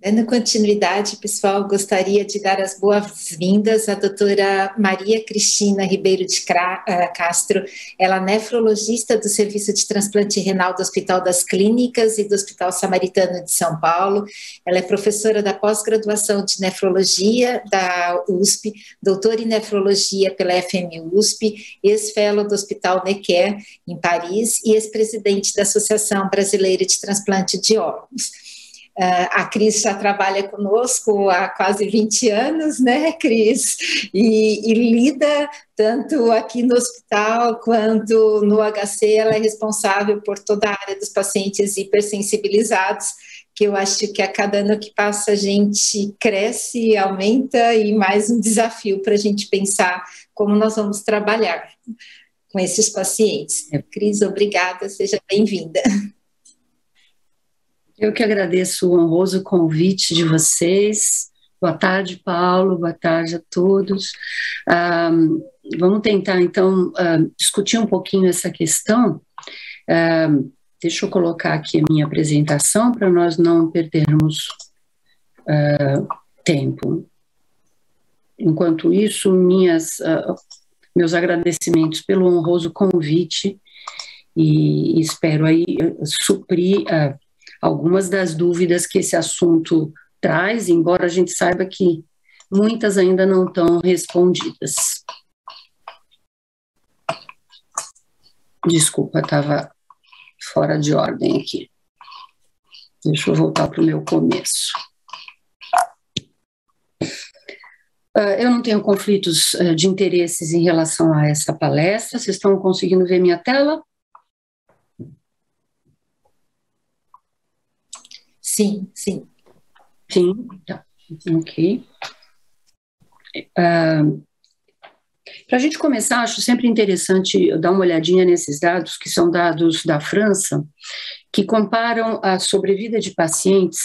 Dando continuidade, pessoal, gostaria de dar as boas-vindas à doutora Maria Cristina Ribeiro de Castro. Ela é nefrologista do Serviço de Transplante Renal do Hospital das Clínicas e do Hospital Samaritano de São Paulo. Ela é professora da pós-graduação de nefrologia da USP, doutora em nefrologia pela FMUSP, ex-fellow do Hospital Necker, em Paris, e ex-presidente da Associação Brasileira de Transplante de Órgãos. A Cris já trabalha conosco há quase 20 anos, né, Cris? E lida tanto aqui no hospital quanto no HC, ela é responsável por toda a área dos pacientes hipersensibilizados, que eu acho que a cada ano que passa a gente cresce, aumenta, e mais um desafio para a gente pensar como nós vamos trabalhar com esses pacientes. Cris, obrigada, seja bem-vinda. Eu que agradeço o honroso convite de vocês. Boa tarde, Paulo, boa tarde a todos. Vamos tentar, então, discutir um pouquinho essa questão. Deixa eu colocar aqui a minha apresentação para nós não perdermos tempo. Enquanto isso, meus agradecimentos pelo honroso convite e espero aí suprir algumas das dúvidas que esse assunto traz, embora a gente saiba que muitas ainda não estão respondidas. Desculpa, estava fora de ordem aqui. Deixa eu voltar para o meu começo. Eu não tenho conflitos de interesses em relação a essa palestra. Vocês estão conseguindo ver minha tela? Sim, sim. Sim, tá. Ok. Para a gente começar, acho sempre interessante dar uma olhadinha nesses dados, que são dados da França, que comparam a sobrevida de pacientes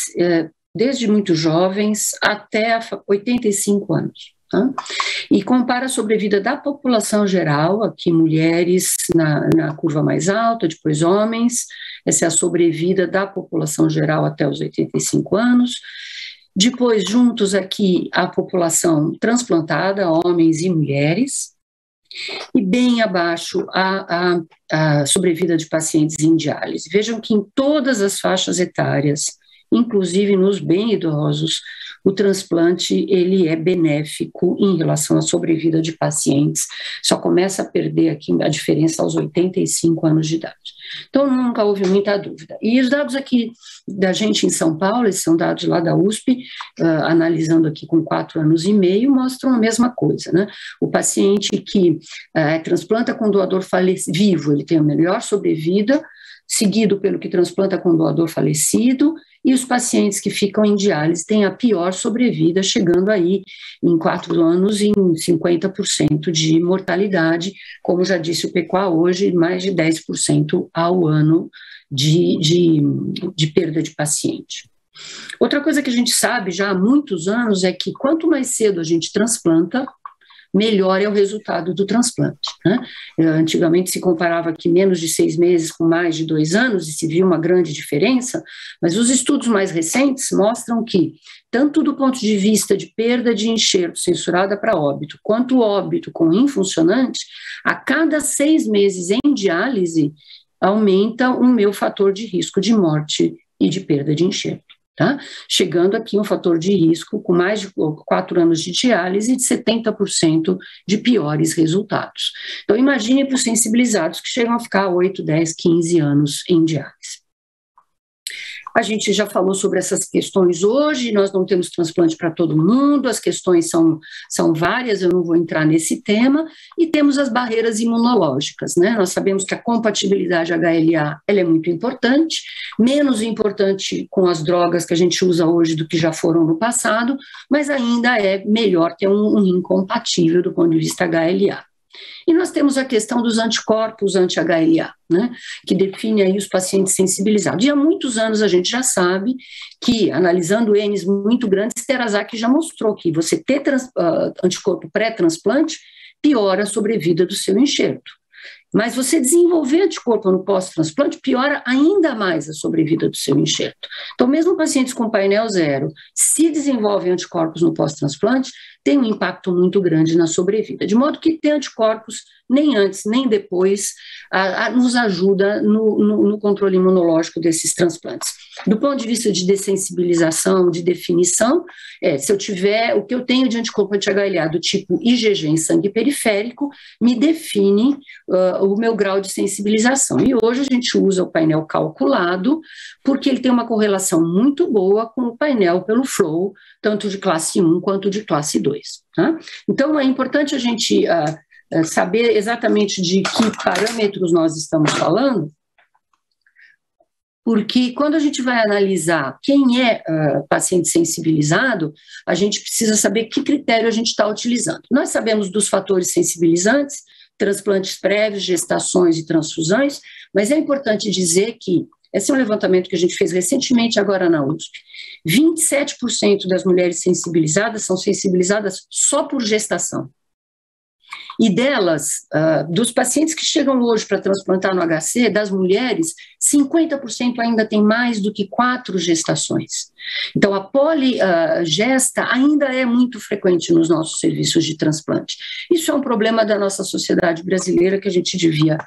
desde muito jovens até 85 anos. Tá? E compara a sobrevida da população geral, aqui mulheres na curva mais alta, depois homens, essa é a sobrevida da população geral até os 85 anos, depois juntos aqui a população transplantada, homens e mulheres, e bem abaixo a sobrevida de pacientes em diálise. Vejam que em todas as faixas etárias, inclusive nos bem idosos, o transplante ele é benéfico em relação à sobrevida de pacientes, só começa a perder aqui a diferença aos 85 anos de idade. Então, nunca houve muita dúvida. E os dados aqui da gente em São Paulo, esses são dados lá da USP, analisando aqui com 4 anos e meio, mostram a mesma coisa, né? O paciente que transplanta com doador vivo, ele tem a melhor sobrevida, seguido pelo que transplanta com doador falecido, e os pacientes que ficam em diálise têm a pior sobrevida, chegando aí em 4 anos em 50% de mortalidade, como já disse o PQA hoje, mais de 10% ao ano de perda de paciente. Outra coisa que a gente sabe já há muitos anos é que quanto mais cedo a gente transplanta, melhor é o resultado do transplante, né? Antigamente se comparava que menos de 6 meses com mais de 2 anos e se viu uma grande diferença, mas os estudos mais recentes mostram que, tanto do ponto de vista de perda de enxerto censurada para óbito, quanto óbito com infuncionante, a cada 6 meses em diálise aumenta o meu fator de risco de morte e de perda de enxerto. Tá? Chegando aqui um fator de risco com mais de 4 anos de diálise de 70% de piores resultados. Então imagine para os sensibilizados que chegam a ficar 8, 10, 15 anos em diálise. A gente já falou sobre essas questões hoje, nós não temos transplante para todo mundo, as questões são várias, eu não vou entrar nesse tema, e temos as barreiras imunológicas, né? Nós sabemos que a compatibilidade HLA ela é muito importante, menos importante com as drogas que a gente usa hoje do que já foram no passado, mas ainda é melhor ter um rim compatível do ponto de vista HLA. E nós temos a questão dos anticorpos anti-HLA, né, que define aí os pacientes sensibilizados. E há muitos anos a gente já sabe que, analisando Ns muito grandes, Terazac já mostrou que você ter anticorpo pré-transplante piora a sobrevida do seu enxerto. Mas você desenvolver anticorpo no pós-transplante piora ainda mais a sobrevida do seu enxerto. Então, mesmo pacientes com painel 0, se desenvolvem anticorpos no pós-transplante, tem um impacto muito grande na sobrevida. De modo que ter anticorpos, nem antes, nem depois, nos ajuda no controle imunológico desses transplantes. Do ponto de vista de dessensibilização, de definição, se eu tiver o que eu tenho de anticorpo anti-HLA do tipo IgG em sangue periférico, me define o meu grau de sensibilização. E hoje a gente usa o painel calculado, porque ele tem uma correlação muito boa com o painel pelo flow, tanto de classe 1 quanto de classe 2. Tá? Então, é importante a gente saber exatamente de que parâmetros nós estamos falando, porque quando a gente vai analisar quem é paciente sensibilizado, a gente precisa saber que critério a gente está utilizando. Nós sabemos dos fatores sensibilizantes, transplantes prévios, gestações e transfusões, mas é importante dizer que esse é um levantamento que a gente fez recentemente agora na USP. 27% das mulheres sensibilizadas são sensibilizadas só por gestação. E delas, dos pacientes que chegam hoje para transplantar no HC, das mulheres, 50% ainda tem mais do que 4 gestações. Então, a poligesta ainda é muito frequente nos nossos serviços de transplante. Isso é um problema da nossa sociedade brasileira que a gente devia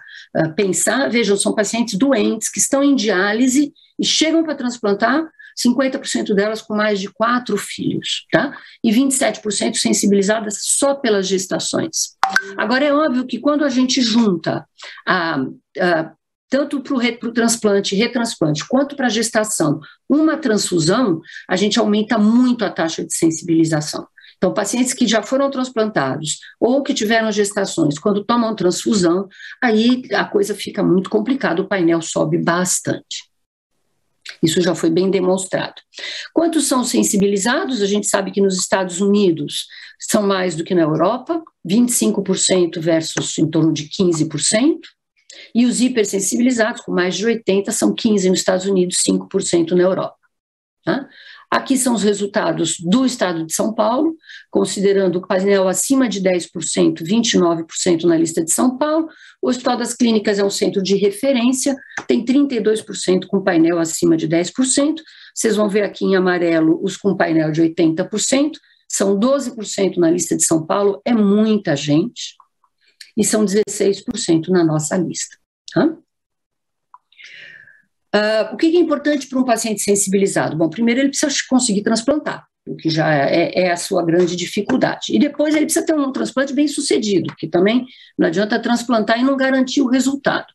pensar. Vejam, são pacientes doentes que estão em diálise e chegam para transplantar, 50% delas com mais de 4 filhos, tá? E 27% sensibilizadas só pelas gestações. Agora, é óbvio que quando a gente junta tanto para o transplante e retransplante, quanto para a gestação, uma transfusão, a gente aumenta muito a taxa de sensibilização. Então, pacientes que já foram transplantados ou que tiveram gestações, quando tomam transfusão, aí a coisa fica muito complicada, o painel sobe bastante. Isso já foi bem demonstrado. Quantos são sensibilizados? A gente sabe que nos Estados Unidos são mais do que na Europa, 25% versus em torno de 15%, e os hipersensibilizados, com mais de 80%, são 15% nos Estados Unidos, 5% na Europa. Tá? Aqui são os resultados do estado de São Paulo, considerando o painel acima de 10%, 29% na lista de São Paulo. O Hospital das Clínicas é um centro de referência, tem 32% com painel acima de 10%. Vocês vão ver aqui em amarelo os com painel de 80%, são 12% na lista de São Paulo, é muita gente, e são 16% na nossa lista. Tá? O que é importante para um paciente sensibilizado? Bom, primeiro ele precisa conseguir transplantar, o que já é a sua grande dificuldade. E depois ele precisa ter um transplante bem sucedido, porque também não adianta transplantar e não garantir o resultado.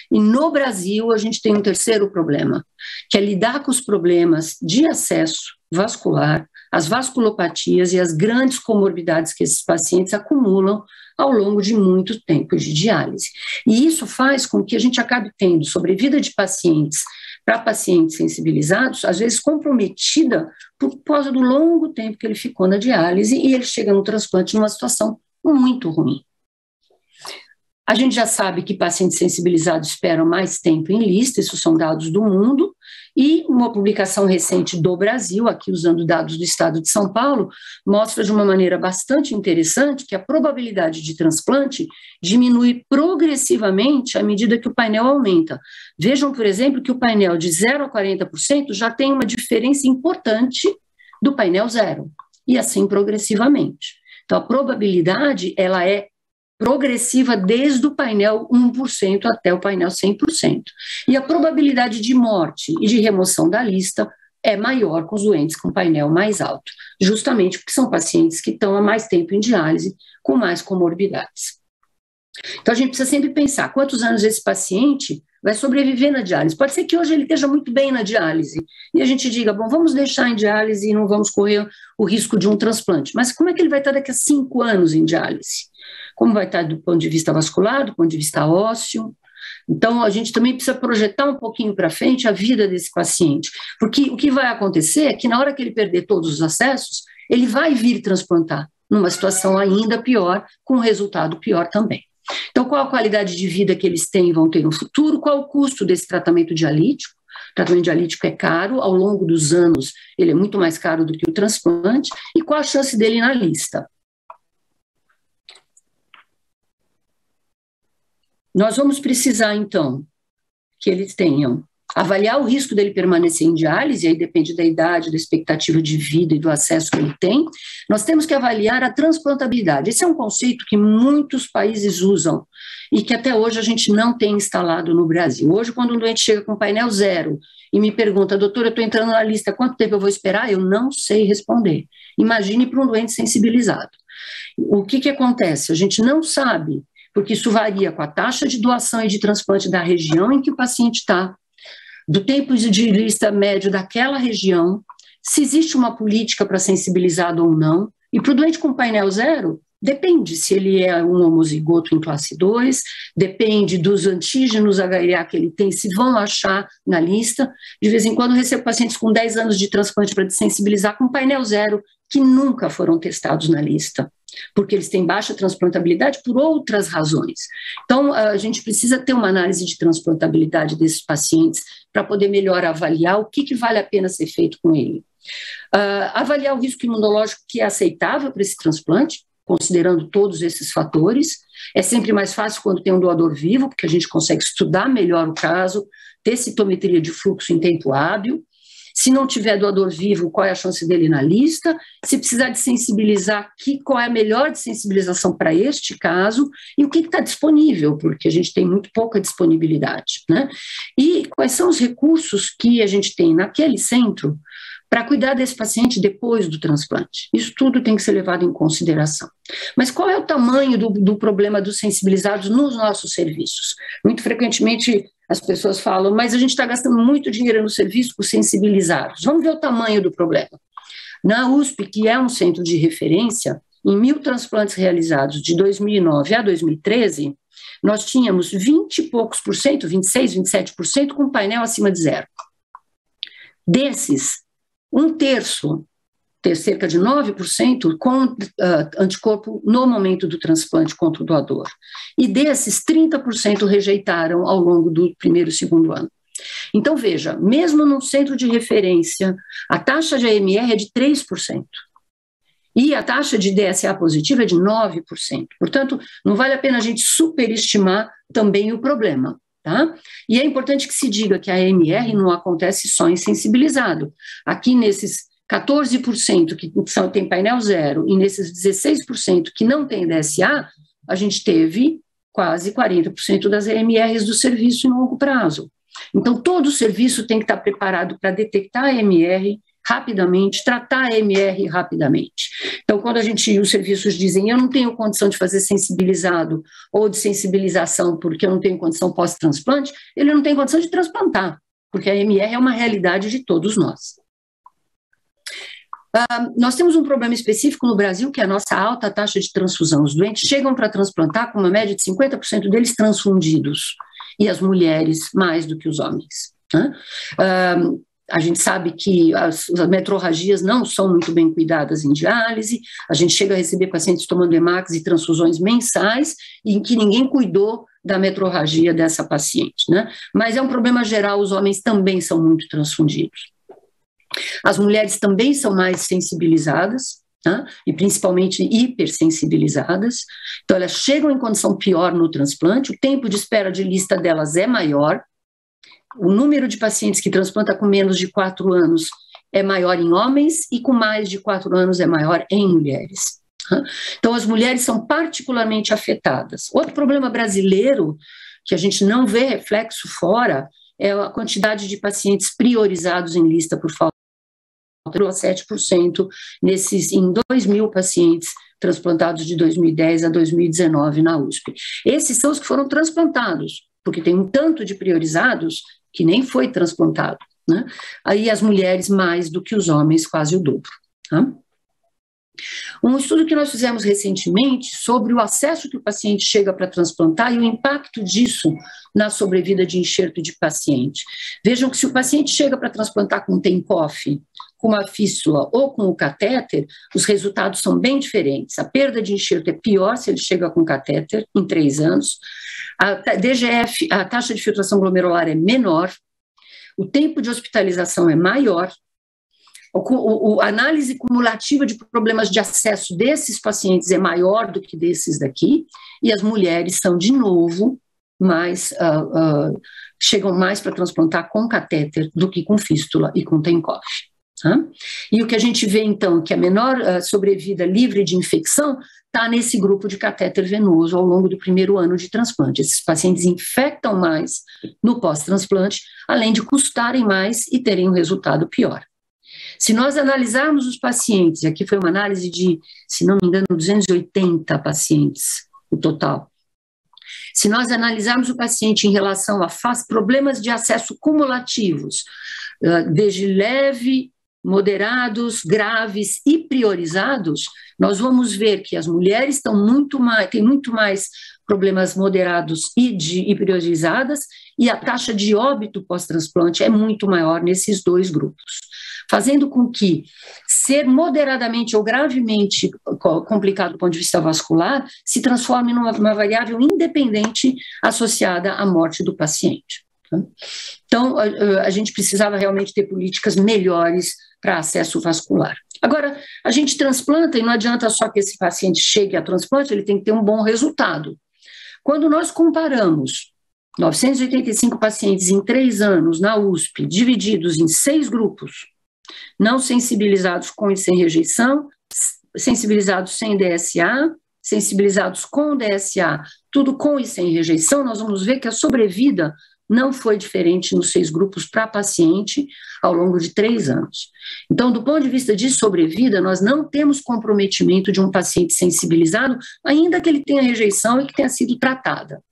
E no Brasil a gente tem um terceiro problema, que é lidar com os problemas de acesso vascular, as vasculopatias e as grandes comorbidades que esses pacientes acumulam ao longo de muito tempo de diálise. E isso faz com que a gente acabe tendo sobrevida de pacientes para pacientes sensibilizados, às vezes comprometida por causa do longo tempo que ele ficou na diálise e ele chega no transplante numa situação muito ruim. A gente já sabe que pacientes sensibilizados esperam mais tempo em lista, isso são dados do mundo, e uma publicação recente do Brasil, aqui usando dados do estado de São Paulo, mostra de uma maneira bastante interessante que a probabilidade de transplante diminui progressivamente à medida que o painel aumenta. Vejam, por exemplo, que o painel de 0 a 40% já tem uma diferença importante do painel 0, e assim progressivamente. Então, a probabilidade, ela é progressiva desde o painel 1% até o painel 100%. E a probabilidade de morte e de remoção da lista é maior com os doentes com painel mais alto, justamente porque são pacientes que estão há mais tempo em diálise, com mais comorbidades. Então, a gente precisa sempre pensar quantos anos esse paciente vai sobreviver na diálise. Pode ser que hoje ele esteja muito bem na diálise e a gente diga, bom, vamos deixar em diálise e não vamos correr o risco de um transplante. Mas como é que ele vai estar daqui a 5 anos em diálise? Como vai estar do ponto de vista vascular, do ponto de vista ósseo? Então, a gente também precisa projetar um pouquinho para frente a vida desse paciente, porque o que vai acontecer é que na hora que ele perder todos os acessos, ele vai vir transplantar numa situação ainda pior, com um resultado pior também. Então, qual a qualidade de vida que eles têm e vão ter no futuro? Qual o custo desse tratamento dialítico? O tratamento dialítico é caro, ao longo dos anos ele é muito mais caro do que o transplante, e qual a chance dele na lista? nós vamos precisar, então, que eles tenham, avaliar o risco dele permanecer em diálise, aí depende da idade, da expectativa de vida e do acesso que ele tem. Nós temos que avaliar a transplantabilidade. Esse é um conceito que muitos países usam e que até hoje a gente não tem instalado no Brasil. Hoje, quando um doente chega com painel 0 e me pergunta, doutora, eu estou entrando na lista, quanto tempo eu vou esperar? Eu não sei responder. Imagine para um doente sensibilizado. O que acontece? A gente não sabe, porque isso varia com a taxa de doação e de transplante da região em que o paciente está, do tempo de lista médio daquela região, se existe uma política para sensibilizado ou não. E para o doente com painel 0, depende se ele é um homozigoto em classe 2, depende dos antígenos HLA que ele tem, se vão achar na lista. De vez em quando eu recebo pacientes com 10 anos de transplante para desensibilizar com painel 0, que nunca foram testados na lista, porque eles têm baixa transplantabilidade por outras razões. Então, a gente precisa ter uma análise de transplantabilidade desses pacientes para poder melhor avaliar o que vale a pena ser feito com ele. Avaliar o risco imunológico que é aceitável para esse transplante, considerando todos esses fatores. É sempre mais fácil quando tem um doador vivo, porque a gente consegue estudar melhor o caso, ter citometria de fluxo em tempo hábil. Se não tiver doador vivo, qual é a chance dele na lista? Se precisar de sensibilizar, qual é a melhor de sensibilização para este caso? E o que está disponível, porque a gente tem muito pouca disponibilidade, né? E quais são os recursos que a gente tem naquele centro para cuidar desse paciente depois do transplante? Isso tudo tem que ser levado em consideração. Mas qual é o tamanho do problema dos sensibilizados nos nossos serviços? Muito frequentemente as pessoas falam, mas a gente está gastando muito dinheiro no serviço com sensibilizados. Vamos ver o tamanho do problema. Na USP, que é um centro de referência, em 1.000 transplantes realizados de 2009 a 2013, nós tínhamos 20 e poucos por cento, 26, 27%, com painel acima de 0. Desses, um terço, cerca de 9%, com anticorpo no momento do transplante contra o doador. E desses, 30% rejeitaram ao longo do primeiro e segundo ano. Então, veja, mesmo num centro de referência, a taxa de AMR é de 3%. E a taxa de DSA positiva é de 9%. Portanto, não vale a pena a gente superestimar também o problema. Tá? E é importante que se diga que a AMR não acontece só em sensibilizado. Aqui nesses 14% que tem painel 0 e nesses 16% que não tem DSA, a gente teve quase 40% das AMRs do serviço em longo prazo. Então, todo o serviço tem que estar preparado para detectar a AMR rapidamente, tratar a AMR rapidamente. Então, quando os serviços dizem, eu não tenho condição de fazer sensibilizado ou de sensibilização porque eu não tenho condição pós-transplante, ele não tem condição de transplantar, porque a AMR é uma realidade de todos nós. Nós temos um problema específico no Brasil, que é a nossa alta taxa de transfusão. Os doentes chegam para transplantar com uma média de 50% deles transfundidos, e as mulheres mais do que os homens, né? A gente sabe que as metrorragias não são muito bem cuidadas em diálise, a gente chega a receber pacientes tomando Emax e transfusões mensais, em que ninguém cuidou da metrorragia dessa paciente, né? Mas é um problema geral, os homens também são muito transfundidos. As mulheres também são mais sensibilizadas, né? E principalmente hipersensibilizadas, então elas chegam em condição pior no transplante, o tempo de espera de lista delas é maior, o número de pacientes que transplanta com menos de 4 anos é maior em homens e com mais de 4 anos é maior em mulheres. Então, as mulheres são particularmente afetadas. Outro problema brasileiro, que a gente não vê reflexo fora, é a quantidade de pacientes priorizados em lista por falta de 7% em 2.000 pacientes transplantados de 2010 a 2019 na USP. Esses são os que foram transplantados, porque tem um tanto de priorizados que nem foi transplantado, né? Aí as mulheres mais do que os homens, quase o dobro. Tá? Um estudo que nós fizemos recentemente sobre o acesso que o paciente chega para transplantar e o impacto disso na sobrevida de enxerto de paciente. Vejam que se o paciente chega para transplantar com TENCOF, com uma fístula ou com o catéter, os resultados são bem diferentes. A perda de enxerto é pior se ele chega com catéter em 3 anos, a DGF, a taxa de filtração glomerular é menor, o tempo de hospitalização é maior, a análise cumulativa de problemas de acesso desses pacientes é maior do que desses daqui, e as mulheres são, de novo, chegam mais para transplantar com catéter do que com fístula e com TENCOV. E o que a gente vê, então, que a menor sobrevida livre de infecção está nesse grupo de catéter venoso ao longo do primeiro ano de transplante. Esses pacientes infectam mais no pós-transplante, além de custarem mais e terem um resultado pior. Se nós analisarmos os pacientes, aqui foi uma análise de, se não me engano, 280 pacientes, o total. Se nós analisarmos o paciente em relação a problemas de acesso cumulativos, desde leve, moderados, graves e priorizados, nós vamos ver que as mulheres têm muito mais problemas moderados e priorizadas, e a taxa de óbito pós-transplante é muito maior nesses dois grupos, fazendo com que ser moderadamente ou gravemente complicado do ponto de vista vascular se transforme numa variável independente associada à morte do paciente. Então, a gente precisava realmente ter políticas melhores para acesso vascular. Agora, a gente transplanta e não adianta só que esse paciente chegue a transplante, ele tem que ter um bom resultado. Quando nós comparamos 985 pacientes em 3 anos na USP, divididos em 6 grupos, não sensibilizados com e sem rejeição, sensibilizados sem DSA, sensibilizados com DSA, tudo com e sem rejeição, nós vamos ver que a sobrevida não foi diferente nos 6 grupos para paciente ao longo de 3 anos. Então, do ponto de vista de sobrevida, nós não temos comprometimento de um paciente sensibilizado, ainda que ele tenha rejeição e que tenha sido tratada.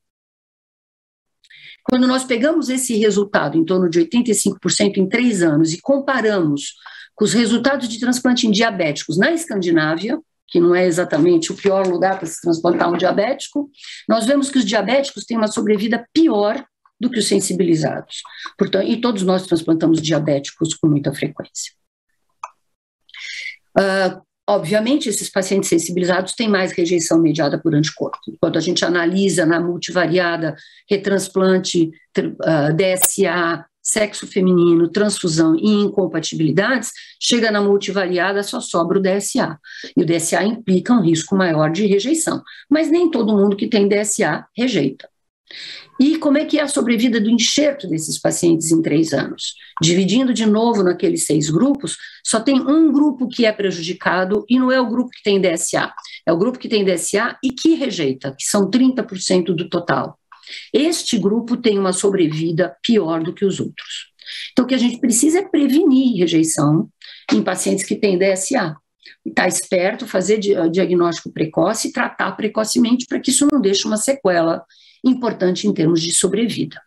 Quando nós pegamos esse resultado, em torno de 85% em 3 anos, e comparamos com os resultados de transplante em diabéticos na Escandinávia, que não é exatamente o pior lugar para se transplantar um diabético, nós vemos que os diabéticos têm uma sobrevida pior do que os sensibilizados. Portanto, e todos nós transplantamos diabéticos com muita frequência. Obviamente, esses pacientes sensibilizados têm mais rejeição mediada por anticorpo. Quando a gente analisa na multivariada, retransplante, DSA, sexo feminino, transfusão e incompatibilidades, chega na multivariada, só sobra o DSA. E o DSA implica um risco maior de rejeição. Mas nem todo mundo que tem DSA rejeita. E como é que é a sobrevida do enxerto desses pacientes em 3 anos? Dividindo de novo naqueles 6 grupos, só tem um grupo que é prejudicado e não é o grupo que tem DSA. É o grupo que tem DSA e que rejeita, que são 30% do total. Este grupo tem uma sobrevida pior do que os outros. Então, o que a gente precisa é prevenir rejeição em pacientes que têm DSA. Estar esperto, fazer diagnóstico precoce e tratar precocemente para que isso não deixe uma sequela importante em termos de sobrevida.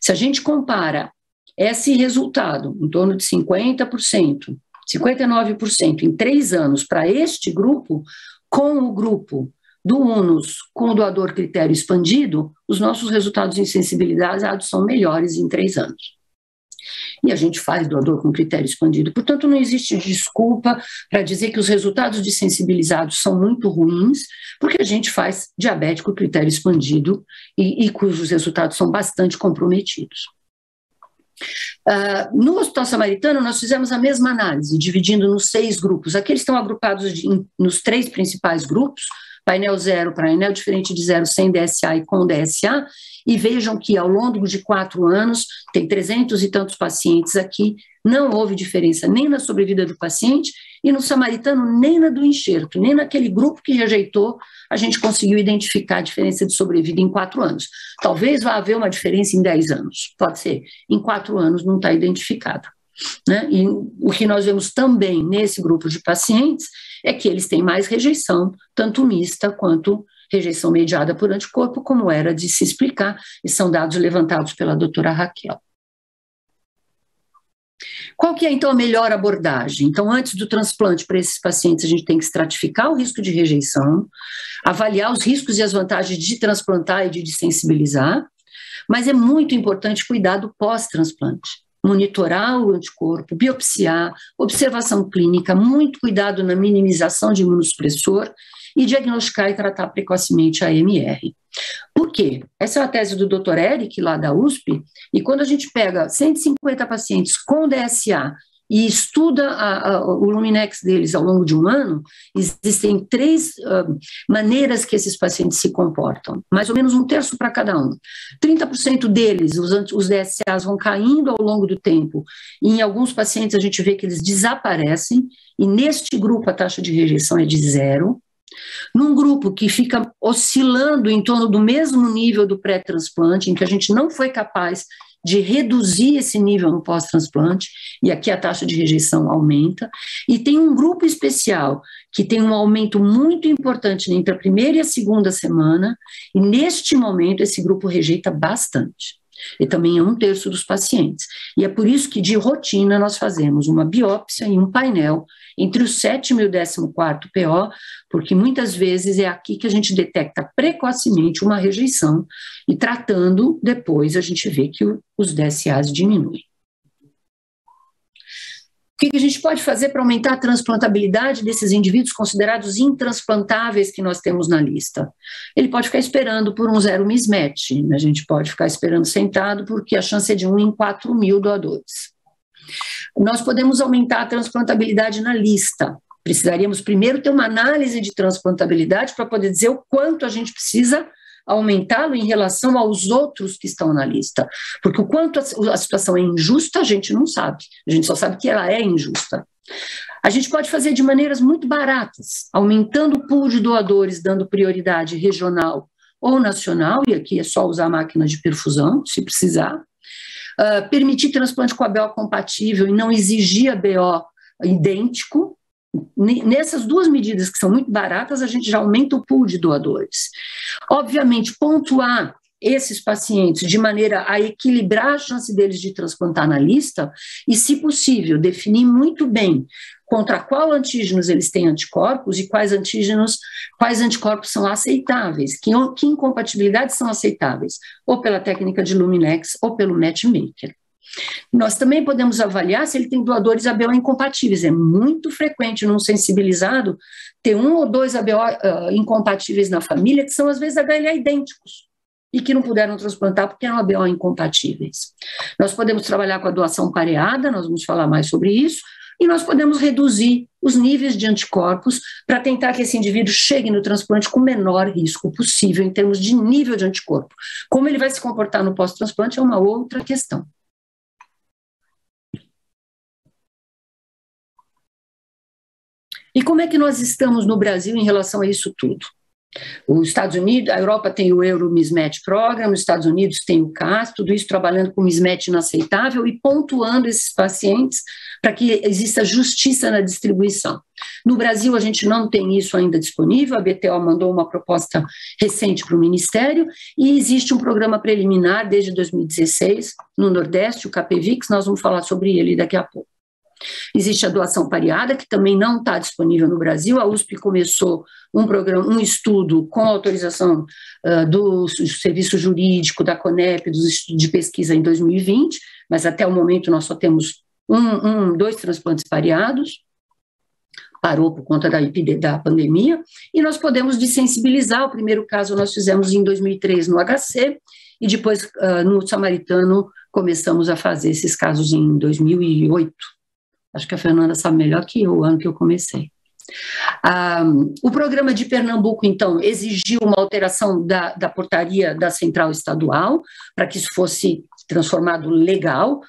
Se a gente compara esse resultado, em torno de 50%, 59% em 3 anos para este grupo, com o grupo do UNOS com o doador critério expandido, os nossos resultados em sensibilidade são melhores em 3 anos. E a gente faz doador com critério expandido. Portanto, não existe desculpa para dizer que os resultados de sensibilizados são muito ruins, porque a gente faz diabético critério expandido e cujos resultados são bastante comprometidos. No Hospital Samaritano, nós fizemos a mesma análise, dividindo nos 6 grupos. Aqui eles estão agrupados nos 3 principais grupos, painel 0, painel diferente de 0, sem DSA e com DSA, e vejam que ao longo de 4 anos, tem 300 e tantos pacientes aqui, não houve diferença nem na sobrevida do paciente, e no Samaritano nem na do enxerto, nem naquele grupo que rejeitou, a gente conseguiu identificar a diferença de sobrevida em 4 anos. Talvez vá haver uma diferença em 10 anos, pode ser, em 4 anos não está identificada. Né? E o que nós vemos também nesse grupo de pacientes é que eles têm mais rejeição, tanto mista quanto rejeição mediada por anticorpo, como era de se explicar, e são dados levantados pela doutora Raquel. Qual que é, então, a melhor abordagem? Então, antes do transplante para esses pacientes, a gente tem que estratificar o risco de rejeição, avaliar os riscos e as vantagens de transplantar e de desensibilizar, mas é muito importante cuidar do pós-transplante. Monitorar o anticorpo, biopsiar, observação clínica, muito cuidado na minimização de imunossupressor e diagnosticar e tratar precocemente a AMR. Por quê? Essa é a tese do Dr. Eric, lá da USP, e quando a gente pega 150 pacientes com DSA e estuda o Luminex deles ao longo de um ano, existem 3 maneiras que esses pacientes se comportam, mais ou menos 1/3 para cada um. 30% deles, os DSAs vão caindo ao longo do tempo, e em alguns pacientes a gente vê que eles desaparecem, e neste grupo a taxa de rejeição é de 0. Num grupo que fica oscilando em torno do mesmo nível do pré-transplante, em que a gente não foi capaz de reduzir esse nível no pós-transplante, e aqui a taxa de rejeição aumenta, e tem um grupo especial que tem um aumento muito importante entre a primeira e a segunda semana, e neste momento esse grupo rejeita bastante. E também é 1/3 dos pacientes. E é por isso que, de rotina, nós fazemos uma biópsia e um painel entre o 7º e o 14º PO, porque muitas vezes é aqui que a gente detecta precocemente uma rejeição, e tratando, depois a gente vê que os DSAs diminuem. O que a gente pode fazer para aumentar a transplantabilidade desses indivíduos considerados intransplantáveis que nós temos na lista? Ele pode ficar esperando por um 0 mismatch, a gente pode ficar esperando sentado, porque a chance é de 1 em 4.000 doadores. Nós podemos aumentar a transplantabilidade na lista. Precisaríamos primeiro ter uma análise de transplantabilidade para poder dizer o quanto a gente precisa aumentá-lo em relação aos outros que estão na lista. Porque o quanto a situação é injusta, a gente não sabe. A gente só sabe que ela é injusta. A gente pode fazer de maneiras muito baratas, aumentando o pool de doadores, dando prioridade regional ou nacional, e aqui é só usar a máquina de perfusão, se precisar. Permitir transplante com ABO compatível e não exigir ABO idêntico. Nessas 2 medidas que são muito baratas, a gente já aumenta o pool de doadores. Obviamente, pontuar esses pacientes de maneira a equilibrar a chance deles de transplantar na lista e, se possível, definir muito bem contra qual antígenos eles têm anticorpos e quais anticorpos são aceitáveis, que incompatibilidades são aceitáveis, ou pela técnica de Luminex ou pelo matchmaker. Nós também podemos avaliar se ele tem doadores ABO incompatíveis. É muito frequente num sensibilizado ter 1 ou 2 ABO incompatíveis na família, que são às vezes HLA idênticos e que não puderam transplantar porque eram ABO incompatíveis. Nós podemos trabalhar com a doação pareada, nós vamos falar mais sobre isso, e nós podemos reduzir os níveis de anticorpos para tentar que esse indivíduo chegue no transplante com o menor risco possível em termos de nível de anticorpo. Como ele vai se comportar no pós-transplante é uma outra questão. E como é que nós estamos no Brasil em relação a isso tudo? Os Estados Unidos, a Europa tem o Euro Mismatch Program, os Estados Unidos tem o CAS, tudo isso trabalhando com mismatch inaceitável e pontuando esses pacientes para que exista justiça na distribuição. No Brasil, a gente não tem isso ainda disponível, a BTO mandou uma proposta recente para o Ministério e existe um programa preliminar desde 2016 no Nordeste, o CAPEVIX, nós vamos falar sobre ele daqui a pouco. Existe a doação pareada, que também não está disponível no Brasil. A USP começou um estudo com autorização do Serviço Jurídico, da CONEP, dos estudos de pesquisa em 2020, mas até o momento nós só temos 2 transplantes pareados. Parou por conta da pandemia, e nós podemos desensibilizar. O primeiro caso nós fizemos em 2003 no HC, e depois no Samaritano começamos a fazer esses casos em 2008. Acho que a Fernanda sabe melhor que eu, o ano que eu comecei. O programa de Pernambuco, então, exigiu uma alteração da portaria da Central Estadual para que isso fosse transformado legal,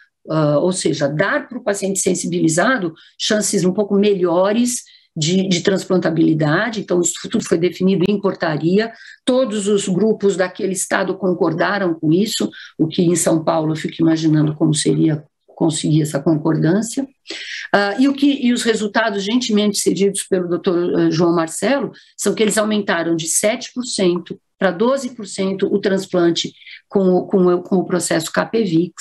ou seja, dar para o paciente sensibilizado chances um pouco melhores de transplantabilidade. Então, isso tudo foi definido em portaria, todos os grupos daquele estado concordaram com isso, o que em São Paulo eu fico imaginando como seria conseguir essa concordância, e os resultados gentilmente cedidos pelo Dr. João Marcelo são que eles aumentaram de 7% para 12% o transplante com o processo CAPEVIX.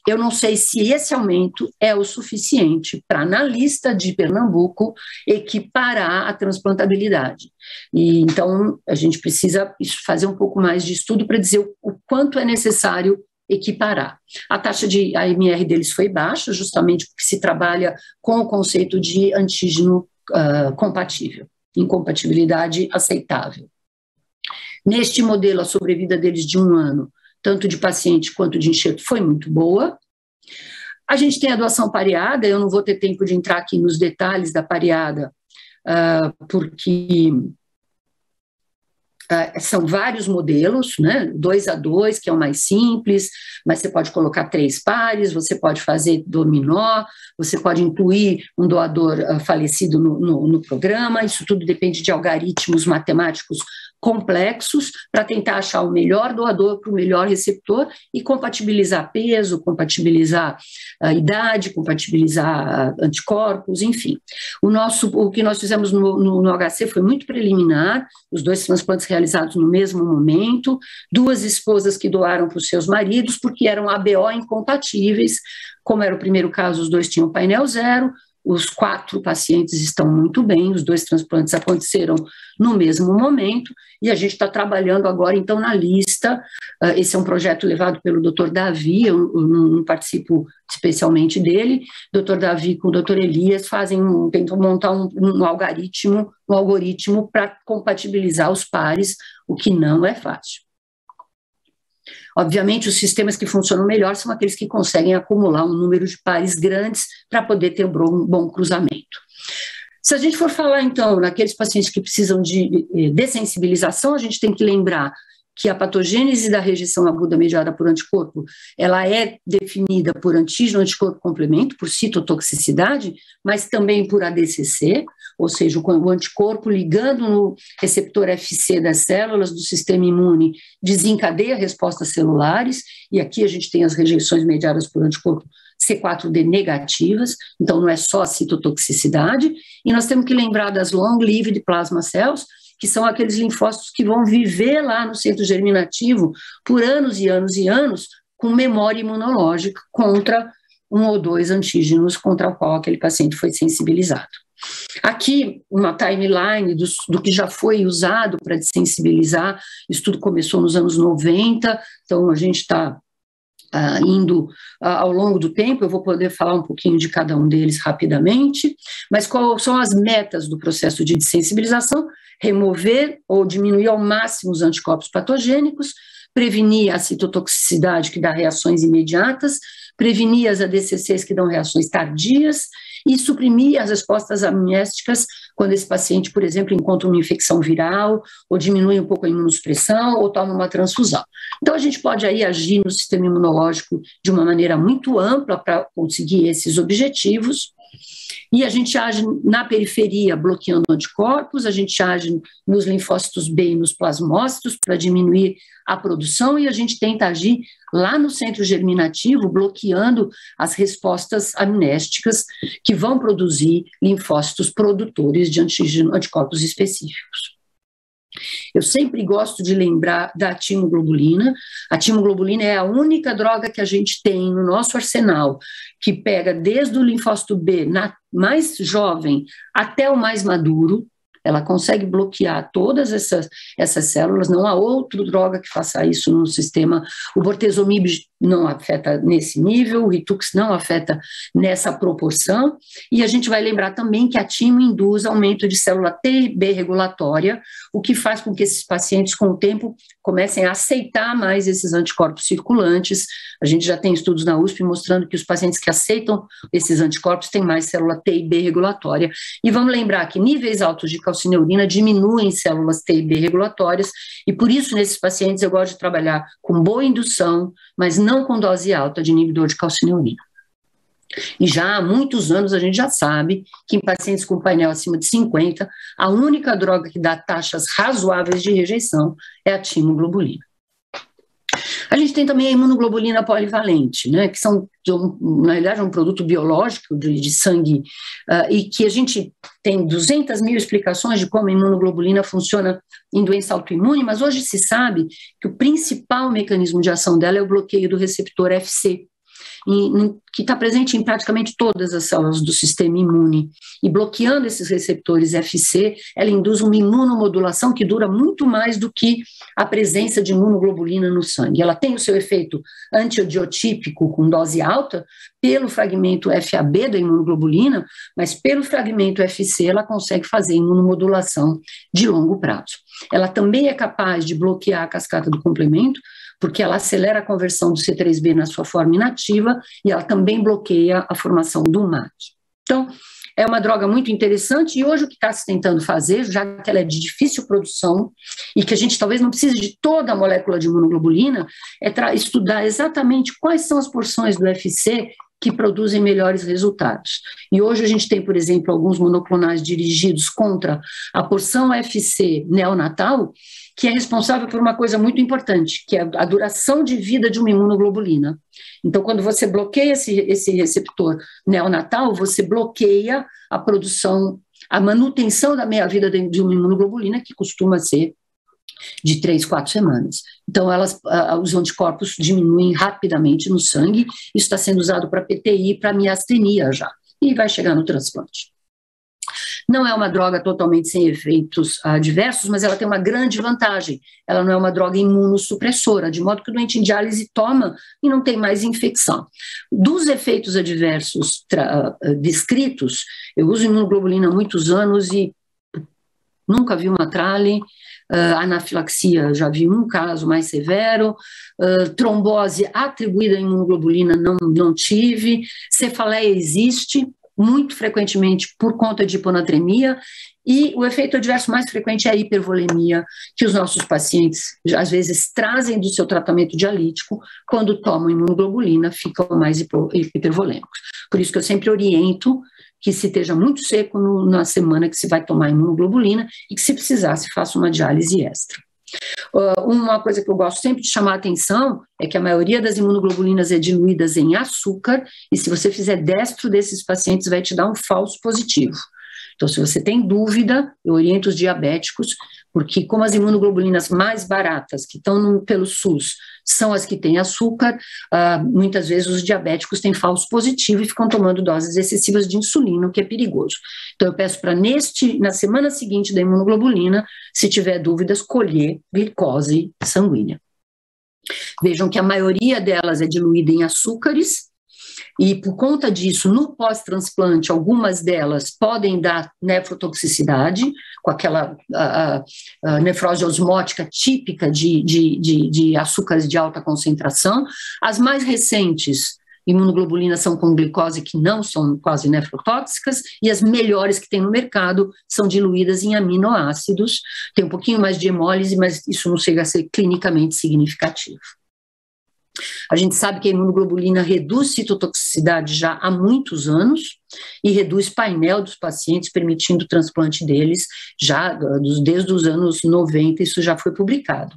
Eu não sei se esse aumento é o suficiente para, na lista de Pernambuco, equiparar a transplantabilidade. E, então, a gente precisa fazer um pouco mais de estudo para dizer o quanto é necessário equiparar. A taxa de AMR deles foi baixa, justamente porque se trabalha com o conceito de antígeno compatível, incompatibilidade aceitável. Neste modelo, a sobrevida deles de 1 ano, tanto de paciente quanto de enxerto, foi muito boa. A gente tem a doação pareada, eu não vou ter tempo de entrar aqui nos detalhes da pareada, porque são vários modelos, né? 2 a 2, que é o mais simples, mas você pode colocar 3 pares, você pode fazer dominó, você pode incluir um doador falecido no programa, isso tudo depende de algoritmos matemáticos complexos para tentar achar o melhor doador para o melhor receptor e compatibilizar peso, compatibilizar a idade, compatibilizar anticorpos, enfim. O que nós fizemos no HC foi muito preliminar, os 2 transplantes realizados no mesmo momento, 2 esposas que doaram para os seus maridos, porque eram ABO incompatíveis, como era o primeiro caso, os 2 tinham painel 0, os 4 pacientes estão muito bem, os 2 transplantes aconteceram no mesmo momento, e a gente está trabalhando agora, então, na lista. Esse é um projeto levado pelo Dr. Davi, eu não participo especialmente dele. Dr. Davi com o Dr. Elias tentam montar um algoritmo para compatibilizar os pares, o que não é fácil. Obviamente, os sistemas que funcionam melhor são aqueles que conseguem acumular um número de pares grandes para poder ter um bom cruzamento. Se a gente for falar, então, naqueles pacientes que precisam de dessensibilização, a gente tem que lembrar que a patogênese da rejeição aguda mediada por anticorpo, ela é definida por antígeno anticorpo complemento, por citotoxicidade, mas também por ADCC, ou seja, o anticorpo ligando no receptor FC das células do sistema imune desencadeia respostas celulares, e aqui a gente tem as rejeições mediadas por anticorpo C4d negativas, então não é só a citotoxicidade, e nós temos que lembrar das long-lived plasma cells, que são aqueles linfócitos que vão viver lá no centro germinativo por anos e anos e anos, com memória imunológica contra 1 ou 2 antígenos contra o qual aquele paciente foi sensibilizado. Aqui, uma timeline do que já foi usado para desensibilizar, isso tudo começou nos anos 90, então a gente está indo ao longo do tempo, eu vou poder falar um pouquinho de cada um deles rapidamente, mas quais são as metas do processo de dessensibilização? Remover ou diminuir ao máximo os anticorpos patogênicos, prevenir a citotoxicidade, que dá reações imediatas, prevenir as ADCCs, que dão reações tardias, e suprimir as respostas amniésticas quando esse paciente, por exemplo, encontra uma infecção viral, ou diminui um pouco a imunossupressão, ou toma uma transfusão. Então, a gente pode aí agir no sistema imunológico de uma maneira muito ampla para conseguir esses objetivos, e a gente age na periferia bloqueando anticorpos, a gente age nos linfócitos B e nos plasmócitos para diminuir a produção, e a gente tenta agir lá no centro germinativo, bloqueando as respostas amnésticas que vão produzir linfócitos produtores de anticorpos específicos. Eu sempre gosto de lembrar da timoglobulina. A timoglobulina é a única droga que a gente tem no nosso arsenal, que pega desde o linfócito B mais jovem até o mais maduro. Ela consegue bloquear todas essas células, não há outra droga que faça isso no sistema. O bortezomib não afeta nesse nível, o Ritux não afeta nessa proporção, e a gente vai lembrar também que a timo induz aumento de célula T e B regulatória, o que faz com que esses pacientes, com o tempo, comecem a aceitar mais esses anticorpos circulantes. A gente já tem estudos na USP mostrando que os pacientes que aceitam esses anticorpos têm mais célula T e B regulatória. E vamos lembrar que níveis altos de calcineurina diminuem células T e B regulatórias, e por isso, nesses pacientes, eu gosto de trabalhar com boa indução, mas não com dose alta de inibidor de calcineurina. E já há muitos anos a gente já sabe que em pacientes com painel acima de 50, a única droga que dá taxas razoáveis de rejeição é a timoglobulina. A gente tem também a imunoglobulina polivalente, né, que são, na realidade, um produto biológico de sangue, e que a gente tem 200 mil explicações de como a imunoglobulina funciona em doença autoimune, mas hoje se sabe que o principal mecanismo de ação dela é o bloqueio do receptor FC, que está presente em praticamente todas as células do sistema imune, e bloqueando esses receptores FC, ela induz uma imunomodulação que dura muito mais do que a presença de imunoglobulina no sangue. Ela tem o seu efeito antidiotípico com dose alta pelo fragmento FAB da imunoglobulina, mas pelo fragmento FC ela consegue fazer imunomodulação de longo prazo. Ela também é capaz de bloquear a cascata do complemento, porque ela acelera a conversão do C3b na sua forma inativa, e ela também também bloqueia a formação do MAC. Então, é uma droga muito interessante e hoje o que está se tentando fazer, já que ela é de difícil produção e que a gente talvez não precise de toda a molécula de imunoglobulina, é estudar exatamente quais são as porções do FC que produzem melhores resultados. E hoje a gente tem, por exemplo, alguns monoclonais dirigidos contra a porção FC neonatal, que é responsável por uma coisa muito importante, que é a duração de vida de uma imunoglobulina. Então, quando você bloqueia esse receptor neonatal, você bloqueia a produção, a manutenção da meia-vida de uma imunoglobulina, que costuma ser de 3, 4 semanas. Então, os anticorpos diminuem rapidamente no sangue. Isso está sendo usado para PTI e para miastenia já, e vai chegar no transplante. Não é uma droga totalmente sem efeitos adversos, mas ela tem uma grande vantagem. Ela não é uma droga imunossupressora, de modo que o doente em diálise toma e não tem mais infecção. Dos efeitos adversos descritos, eu uso imunoglobulina há muitos anos e nunca vi uma trale. Anafilaxia, já vi um caso mais severo, trombose atribuída à imunoglobulina não tive, cefaleia existe, muito frequentemente por conta de hiponatremia, e o efeito adverso mais frequente é a hipervolemia, que os nossos pacientes, às vezes, trazem do seu tratamento dialítico, quando tomam imunoglobulina, ficam mais hipervolêmicos. Por isso que eu sempre oriento que se esteja muito seco na semana que se vai tomar imunoglobulina e que, se precisar, se faça uma diálise extra. Uma coisa que eu gosto sempre de chamar a atenção é que a maioria das imunoglobulinas é diluída em açúcar e se você fizer destro desses pacientes vai te dar um falso positivo. Então, se você tem dúvida, eu oriento os diabéticos, porque como as imunoglobulinas mais baratas que estão pelo SUS são as que têm açúcar, muitas vezes os diabéticos têm falso positivo e ficam tomando doses excessivas de insulina, o que é perigoso. Então, eu peço para na semana seguinte da imunoglobulina, se tiver dúvidas, colher glicose sanguínea. Vejam que a maioria delas é diluída em açúcares, e por conta disso, no pós-transplante, algumas delas podem dar nefrotoxicidade, com aquela nefrose osmótica típica de açúcares de alta concentração. As mais recentes, imunoglobulinas são com glicose que não são quase nefrotóxicas, e as melhores que tem no mercado são diluídas em aminoácidos. Tem um pouquinho mais de hemólise, mas isso não chega a ser clinicamente significativo. A gente sabe que a imunoglobulina reduz citotoxicidade já há muitos anos e reduz painel dos pacientes, permitindo o transplante deles já desde os anos 90, isso já foi publicado.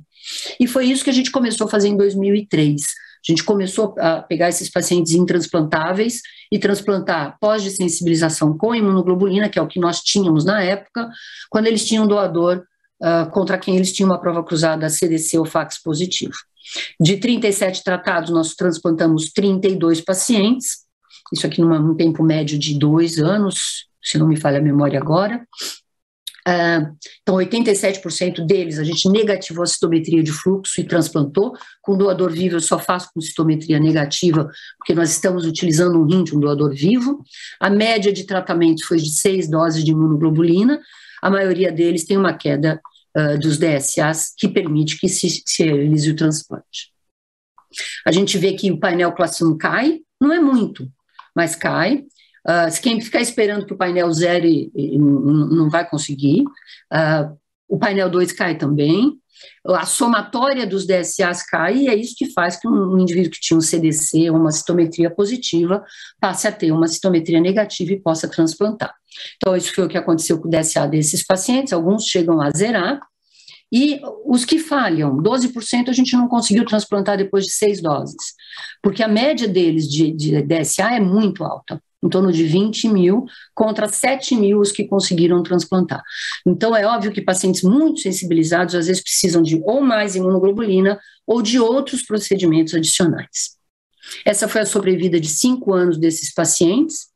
E foi isso que a gente começou a fazer em 2003. A gente começou a pegar esses pacientes intransplantáveis e transplantar pós-desensibilização com imunoglobulina, que é o que nós tínhamos na época, quando eles tinham um doador contra quem eles tinham uma prova cruzada CDC ou fax positivo. De 37 tratados, nós transplantamos 32 pacientes, isso aqui num tempo médio de 2 anos, se não me falha a memória agora. Então, 87% deles a gente negativou a citometria de fluxo e transplantou. Com doador vivo eu só faço com citometria negativa, porque nós estamos utilizando um rim de um doador vivo. A média de tratamentos foi de 6 doses de imunoglobulina, a maioria deles tem uma queda dos DSAs que permite que se realize o transplante. A gente vê que o painel classe 1 cai, não é muito, mas cai. Se quem ficar esperando que o painel zere, não vai conseguir. O painel 2 cai também. A somatória dos DSAs cai e é isso que faz que um indivíduo que tinha um CDC ou uma citometria positiva passe a ter uma citometria negativa e possa transplantar. Então, isso foi o que aconteceu com o DSA desses pacientes, alguns chegam a zerar, e os que falham, 12% a gente não conseguiu transplantar depois de 6 doses, porque a média deles de DSA é muito alta, em torno de 20 mil, contra 7 mil os que conseguiram transplantar. Então, é óbvio que pacientes muito sensibilizados, às vezes, precisam de ou mais imunoglobulina ou de outros procedimentos adicionais. Essa foi a sobrevida de 5 anos desses pacientes,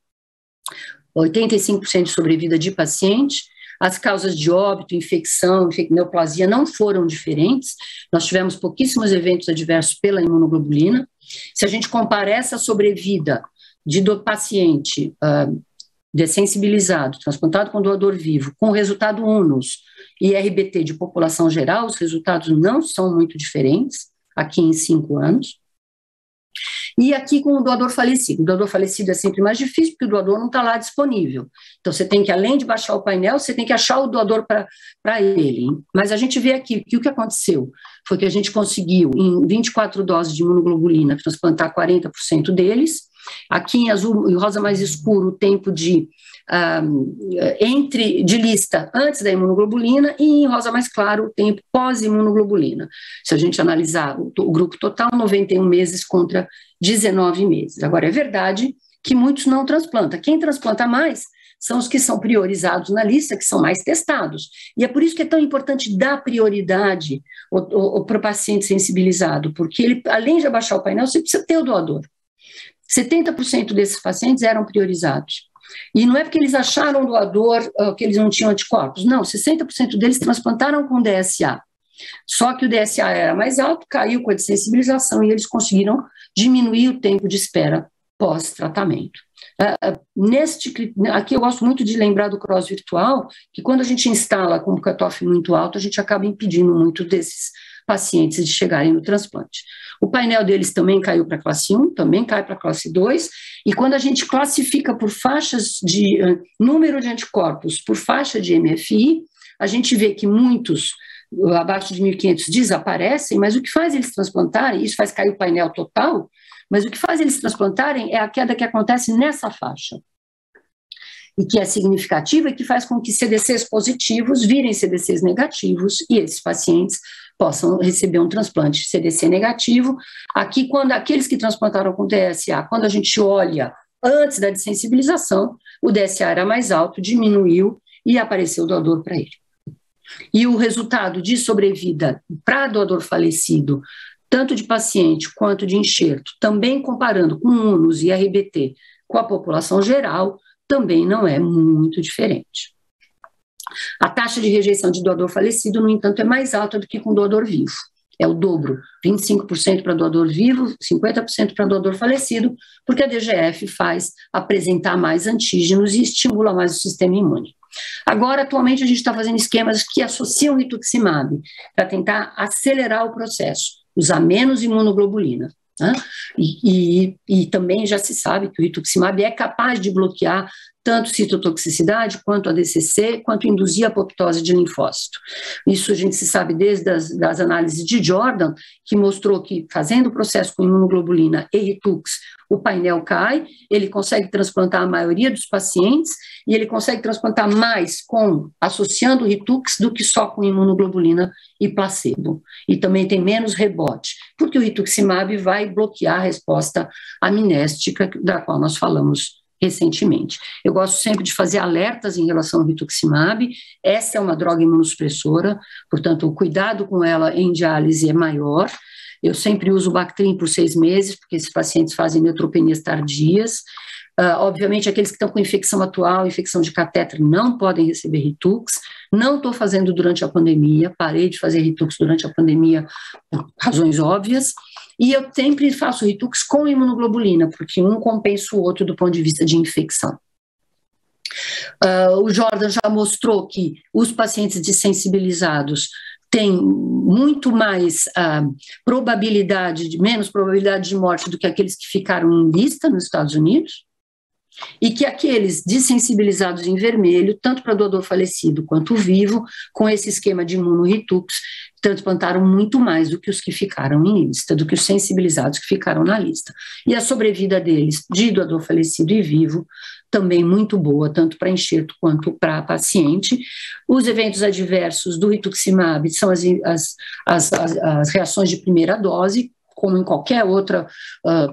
85% de sobrevida de paciente. As causas de óbito, infecção, neoplasia não foram diferentes. Nós tivemos pouquíssimos eventos adversos pela imunoglobulina. Se a gente compara essa sobrevida do paciente dessensibilizado, transplantado com doador vivo, com o resultado UNOS e RBT de população geral, os resultados não são muito diferentes aqui em 5 anos. E aqui com o doador falecido. O doador falecido é sempre mais difícil, porque o doador não está lá disponível. Então, você tem que, além de baixar o painel, você tem que achar o doador para ele. Mas a gente vê aqui que o que aconteceu foi que a gente conseguiu, em 24 doses de imunoglobulina, transplantar 40% deles. Aqui em azul e rosa mais escuro, o tempo de lista antes da imunoglobulina, e em rosa mais claro, o tempo pós-imunoglobulina. Se a gente analisar o grupo total, 91 meses contra 19 meses. Agora, é verdade que muitos não transplantam. Quem transplanta mais são os que são priorizados na lista, que são mais testados. E é por isso que é tão importante dar prioridade para o paciente sensibilizado, porque ele, além de abaixar o painel, você precisa ter o doador. 70% desses pacientes eram priorizados. E não é porque eles acharam doador que eles não tinham anticorpos. Não, 60% deles transplantaram com DSA. Só que o DSA era mais alto, caiu com a desensibilização e eles conseguiram diminuir o tempo de espera pós-tratamento. Aqui eu gosto muito de lembrar do cross virtual, que quando a gente instala com um cutoff muito alto, a gente acaba impedindo muito desses pacientes de chegarem no transplante. O painel deles também caiu para a classe 1, também cai para a classe 2, e quando a gente classifica por faixas de número de anticorpos, por faixa de MFI, a gente vê que muitos abaixo de 1.500 desaparecem, mas o que faz eles transplantarem, isso faz cair o painel total, mas o que faz eles transplantarem é a queda que acontece nessa faixa, e que é significativa e que faz com que CDCs positivos virem CDCs negativos e esses pacientes possam receber um transplante CDC negativo. Aqui, quando aqueles que transplantaram com DSA, quando a gente olha antes da desensibilização, o DSA era mais alto, diminuiu e apareceu o doador para ele. E o resultado de sobrevida para doador falecido, tanto de paciente quanto de enxerto, também comparando com UNOS e RBT com a população geral, também não é muito diferente. A taxa de rejeição de doador falecido, no entanto, é mais alta do que com doador vivo. É o dobro, 25% para doador vivo, 50% para doador falecido, porque a DGF faz apresentar mais antígenos e estimula mais o sistema imune. Agora, atualmente, a gente está fazendo esquemas que associam rituximab para tentar acelerar o processo, usar menos imunoglobulina. Né? E também já se sabe que o rituximab é capaz de bloquear tanto citotoxicidade, quanto a DCC, quanto induzir a apoptose de linfócito. Isso a gente se sabe desde das análises de Jordan, que mostrou que fazendo o processo com imunoglobulina e Ritux, o painel cai, ele consegue transplantar a maioria dos pacientes, e ele consegue transplantar mais associando o Ritux do que só com imunoglobulina e placebo. E também tem menos rebote, porque o rituximab vai bloquear a resposta amnéstica da qual nós falamos recentemente. Eu gosto sempre de fazer alertas em relação ao rituximab. Essa é uma droga imunossupressora, portanto, o cuidado com ela em diálise é maior. Eu sempre uso o Bactrim por 6 meses, porque esses pacientes fazem neutropenias tardias. Obviamente, aqueles que estão com infecção atual, infecção de catéter, não podem receber Ritux. Não estou fazendo durante a pandemia, parei de fazer Ritux durante a pandemia por razões óbvias. E eu sempre faço Ritux com imunoglobulina, porque um compensa o outro do ponto de vista de infecção. O Jordan já mostrou que os pacientes desensibilizados têm muito mais menos probabilidade de morte do que aqueles que ficaram em lista nos Estados Unidos, e que aqueles desensibilizados em vermelho, tanto para doador falecido quanto vivo, com esse esquema de imuno-Ritux, transplantaram muito mais do que os que ficaram em lista, do que os sensibilizados que ficaram na lista. E a sobrevida deles, de doador falecido e vivo, também muito boa, tanto para enxerto quanto para paciente. Os eventos adversos do rituximab são as reações de primeira dose, como em qualquer outro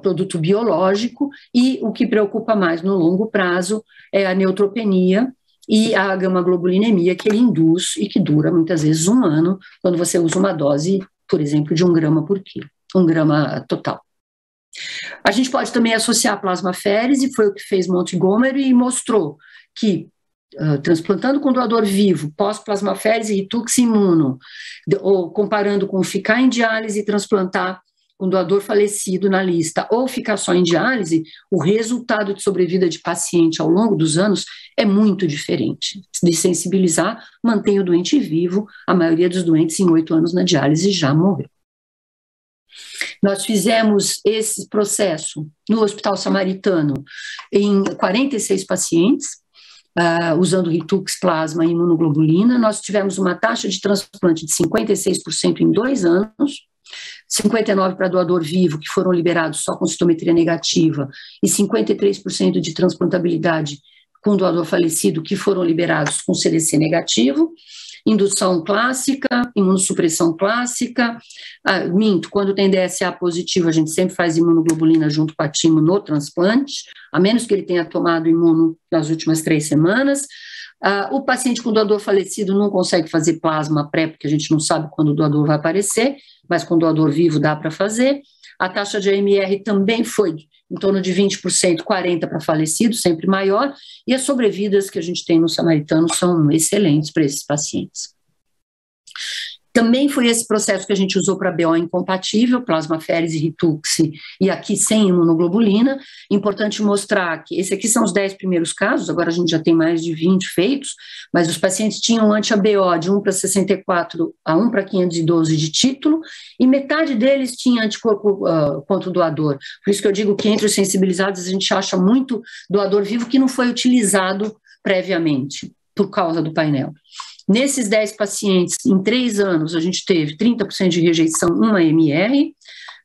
produto biológico, e o que preocupa mais no longo prazo é a neutropenia e a gama-globulinemia que ele induz e que dura muitas vezes 1 ano, quando você usa uma dose, por exemplo, de 1 grama por quilo, 1 grama total. A gente pode também associar a plasmaférese, foi o que fez Montgomery, e mostrou que transplantando com doador vivo, pós-plasmaférese, Ritux imuno, ou comparando com ficar em diálise e transplantar com doador falecido na lista, ou ficar só em diálise, o resultado de sobrevida de paciente ao longo dos anos é muito diferente. De sensibilizar, mantém o doente vivo, a maioria dos doentes em 8 anos na diálise já morreu. Nós fizemos esse processo no Hospital Samaritano em 46 pacientes, usando Ritux, plasma e imunoglobulina. Nós tivemos uma taxa de transplante de 56% em 2 anos, 59% para doador vivo, que foram liberados só com citometria negativa, e 53% de transplantabilidade com doador falecido, que foram liberados com CDC negativo. Indução clássica, imunossupressão clássica, quando tem DSA positivo, a gente sempre faz imunoglobulina junto com a timo no transplante, a menos que ele tenha tomado imuno nas últimas 3 semanas. O paciente com doador falecido não consegue fazer plasma pré, porque a gente não sabe quando o doador vai aparecer, mas com doador vivo dá para fazer. A taxa de AMR também foi em torno de 20%, 40% para falecidos, sempre maior, e as sobrevidas que a gente tem no Samaritano são excelentes para esses pacientes. Também foi esse processo que a gente usou para BO incompatível, plasmaférese, Ritux, e aqui sem imunoglobulina. Importante mostrar que esses aqui são os 10 primeiros casos, agora a gente já tem mais de 20 feitos, mas os pacientes tinham anti-ABO de 1 para 64 a 1 para 512 de título, e metade deles tinha anticorpo contra o doador. Por isso que eu digo que entre os sensibilizados a gente acha muito doador vivo que não foi utilizado previamente, por causa do painel. Nesses 10 pacientes, em 3 anos, a gente teve 30% de rejeição, 1 AMR,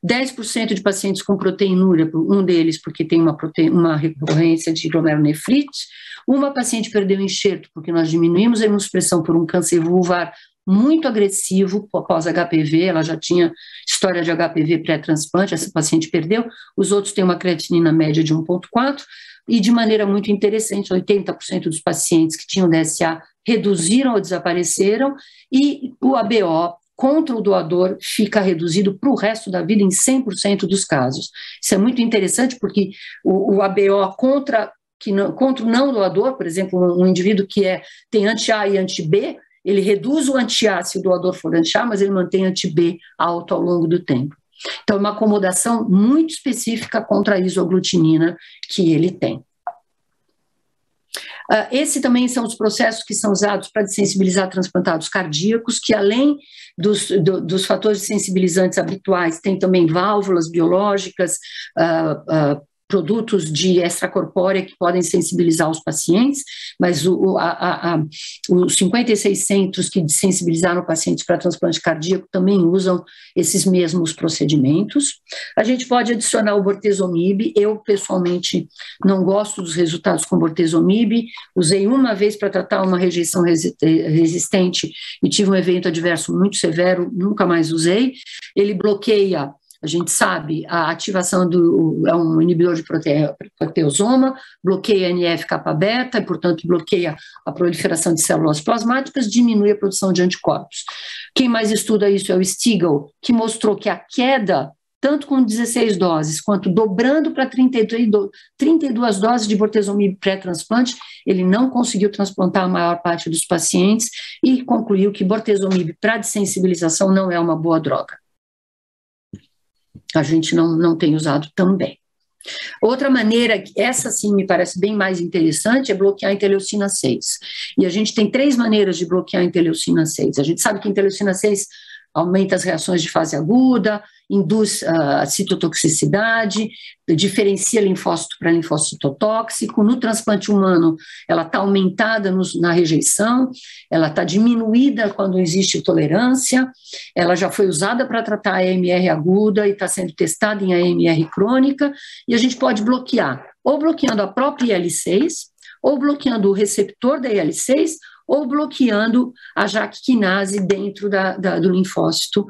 10% de pacientes com proteinúria, um deles porque tem uma recorrência de glomerulonefrite, uma paciente perdeu enxerto porque nós diminuímos a imunossupressão por um câncer vulvar muito agressivo após HPV, ela já tinha história de HPV pré-transplante, essa paciente perdeu, os outros têm uma creatinina média de 1,4, e de maneira muito interessante, 80% dos pacientes que tinham DSA reduziram ou desapareceram, e o ABO contra o doador fica reduzido para o resto da vida em 100% dos casos. Isso é muito interessante porque o ABO contra o não doador, por exemplo, um indivíduo que tem anti-A e anti-B, ele reduz o anti-A se o doador for anti-A, mas ele mantém anti-B alto ao longo do tempo. Então, é uma acomodação muito específica contra a isoglutinina que ele tem. Esses também são os processos que são usados para desensibilizar transplantados cardíacos, que além dos fatores sensibilizantes habituais, tem também válvulas biológicas, produtos de extracorpórea que podem sensibilizar os pacientes, mas os 56 centros que sensibilizaram pacientes para transplante cardíaco também usam esses mesmos procedimentos. A gente pode adicionar o bortezomib. Eu, pessoalmente, não gosto dos resultados com bortezomib. Usei uma vez para tratar uma rejeição resistente e tive um evento adverso muito severo, nunca mais usei. Ele bloqueia, a gente sabe, a ativação é um inibidor de proteosoma, bloqueia NF-kappa-beta e, portanto, bloqueia a proliferação de células plasmáticas, diminui a produção de anticorpos. Quem mais estuda isso é o Stigl, que mostrou que a queda, tanto com 16 doses, quanto dobrando para 32 doses de bortezomib pré-transplante, ele não conseguiu transplantar a maior parte dos pacientes e concluiu que bortezomib para desensibilização não é uma boa droga. A gente não tem usado também. Outra maneira, essa sim me parece bem mais interessante, é bloquear a interleucina 6. E a gente tem 3 maneiras de bloquear a interleucina 6. A gente sabe que a interleucina 6 aumenta as reações de fase aguda, induz a citotoxicidade, diferencia linfócito para linfócito citotóxico. No transplante humano, ela está aumentada na rejeição, ela está diminuída quando existe tolerância, ela já foi usada para tratar a AMR aguda e está sendo testada em AMR crônica, e a gente pode bloquear, ou bloqueando a própria IL-6, ou bloqueando o receptor da IL-6, ou bloqueando a JAK-quinase dentro do linfócito,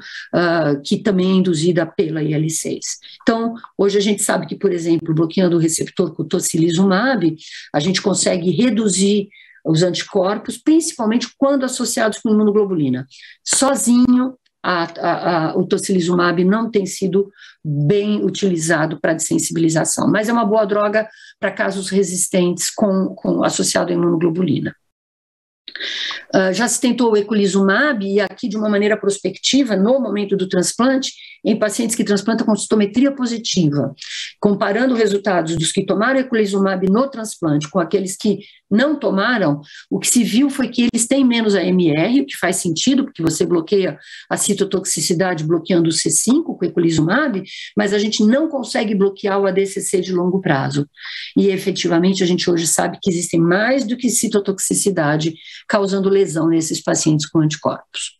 que também é induzida pela IL-6. Então, hoje a gente sabe que, por exemplo, bloqueando o receptor com o tocilizumab, a gente consegue reduzir os anticorpos, principalmente quando associados com imunoglobulina. Sozinho, o tocilizumab não tem sido bem utilizado para desensibilização, mas é uma boa droga para casos resistentes associado à imunoglobulina. Já se tentou o eculizumab, e aqui de uma maneira prospectiva, no momento do transplante, em pacientes que transplantam com citometria positiva, comparando resultados dos que tomaram eculizumab no transplante com aqueles que não tomaram, o que se viu foi que eles têm menos AMR, o que faz sentido, porque você bloqueia a citotoxicidade bloqueando o C5 com eculizumab, mas a gente não consegue bloquear o ADCC de longo prazo. E efetivamente a gente hoje sabe que existem mais do que citotoxicidade causando lesão nesses pacientes com anticorpos.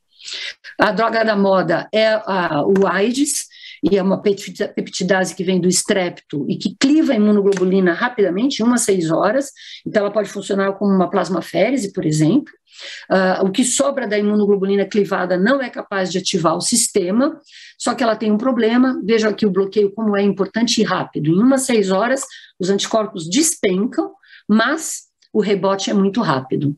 A droga da moda é o AIDS, e é uma peptidase que vem do estrepto e que cliva a imunoglobulina rapidamente, em 1 a 6 horas, então ela pode funcionar como uma plasmaférese, por exemplo. O que sobra da imunoglobulina clivada não é capaz de ativar o sistema, só que ela tem um problema, veja aqui o bloqueio como é importante e rápido, em 1 a 6 horas os anticorpos despencam, mas o rebote é muito rápido.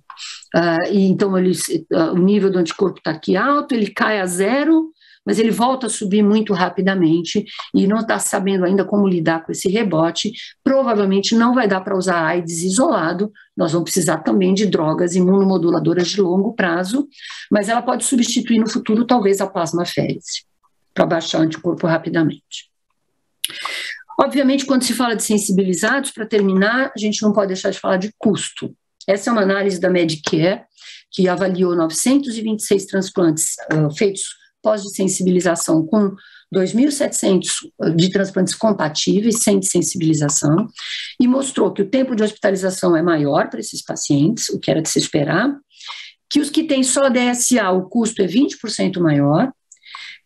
E então o nível do anticorpo está aqui alto, ele cai a 0, mas ele volta a subir muito rapidamente e não está sabendo ainda como lidar com esse rebote. Provavelmente não vai dar para usar AIDS isolado, nós vamos precisar também de drogas imunomoduladoras de longo prazo, mas ela pode substituir no futuro talvez a plasmaférese, para baixar o anticorpo rapidamente. Obviamente, quando se fala de sensibilizados, para terminar, a gente não pode deixar de falar de custo. Essa é uma análise da Medicare, que avaliou 926 transplantes feitos pós-sensibilização com 2.700 de transplantes compatíveis, sem sensibilização, e mostrou que o tempo de hospitalização é maior para esses pacientes, o que era de se esperar, que os que têm só DSA, o custo é 20% maior,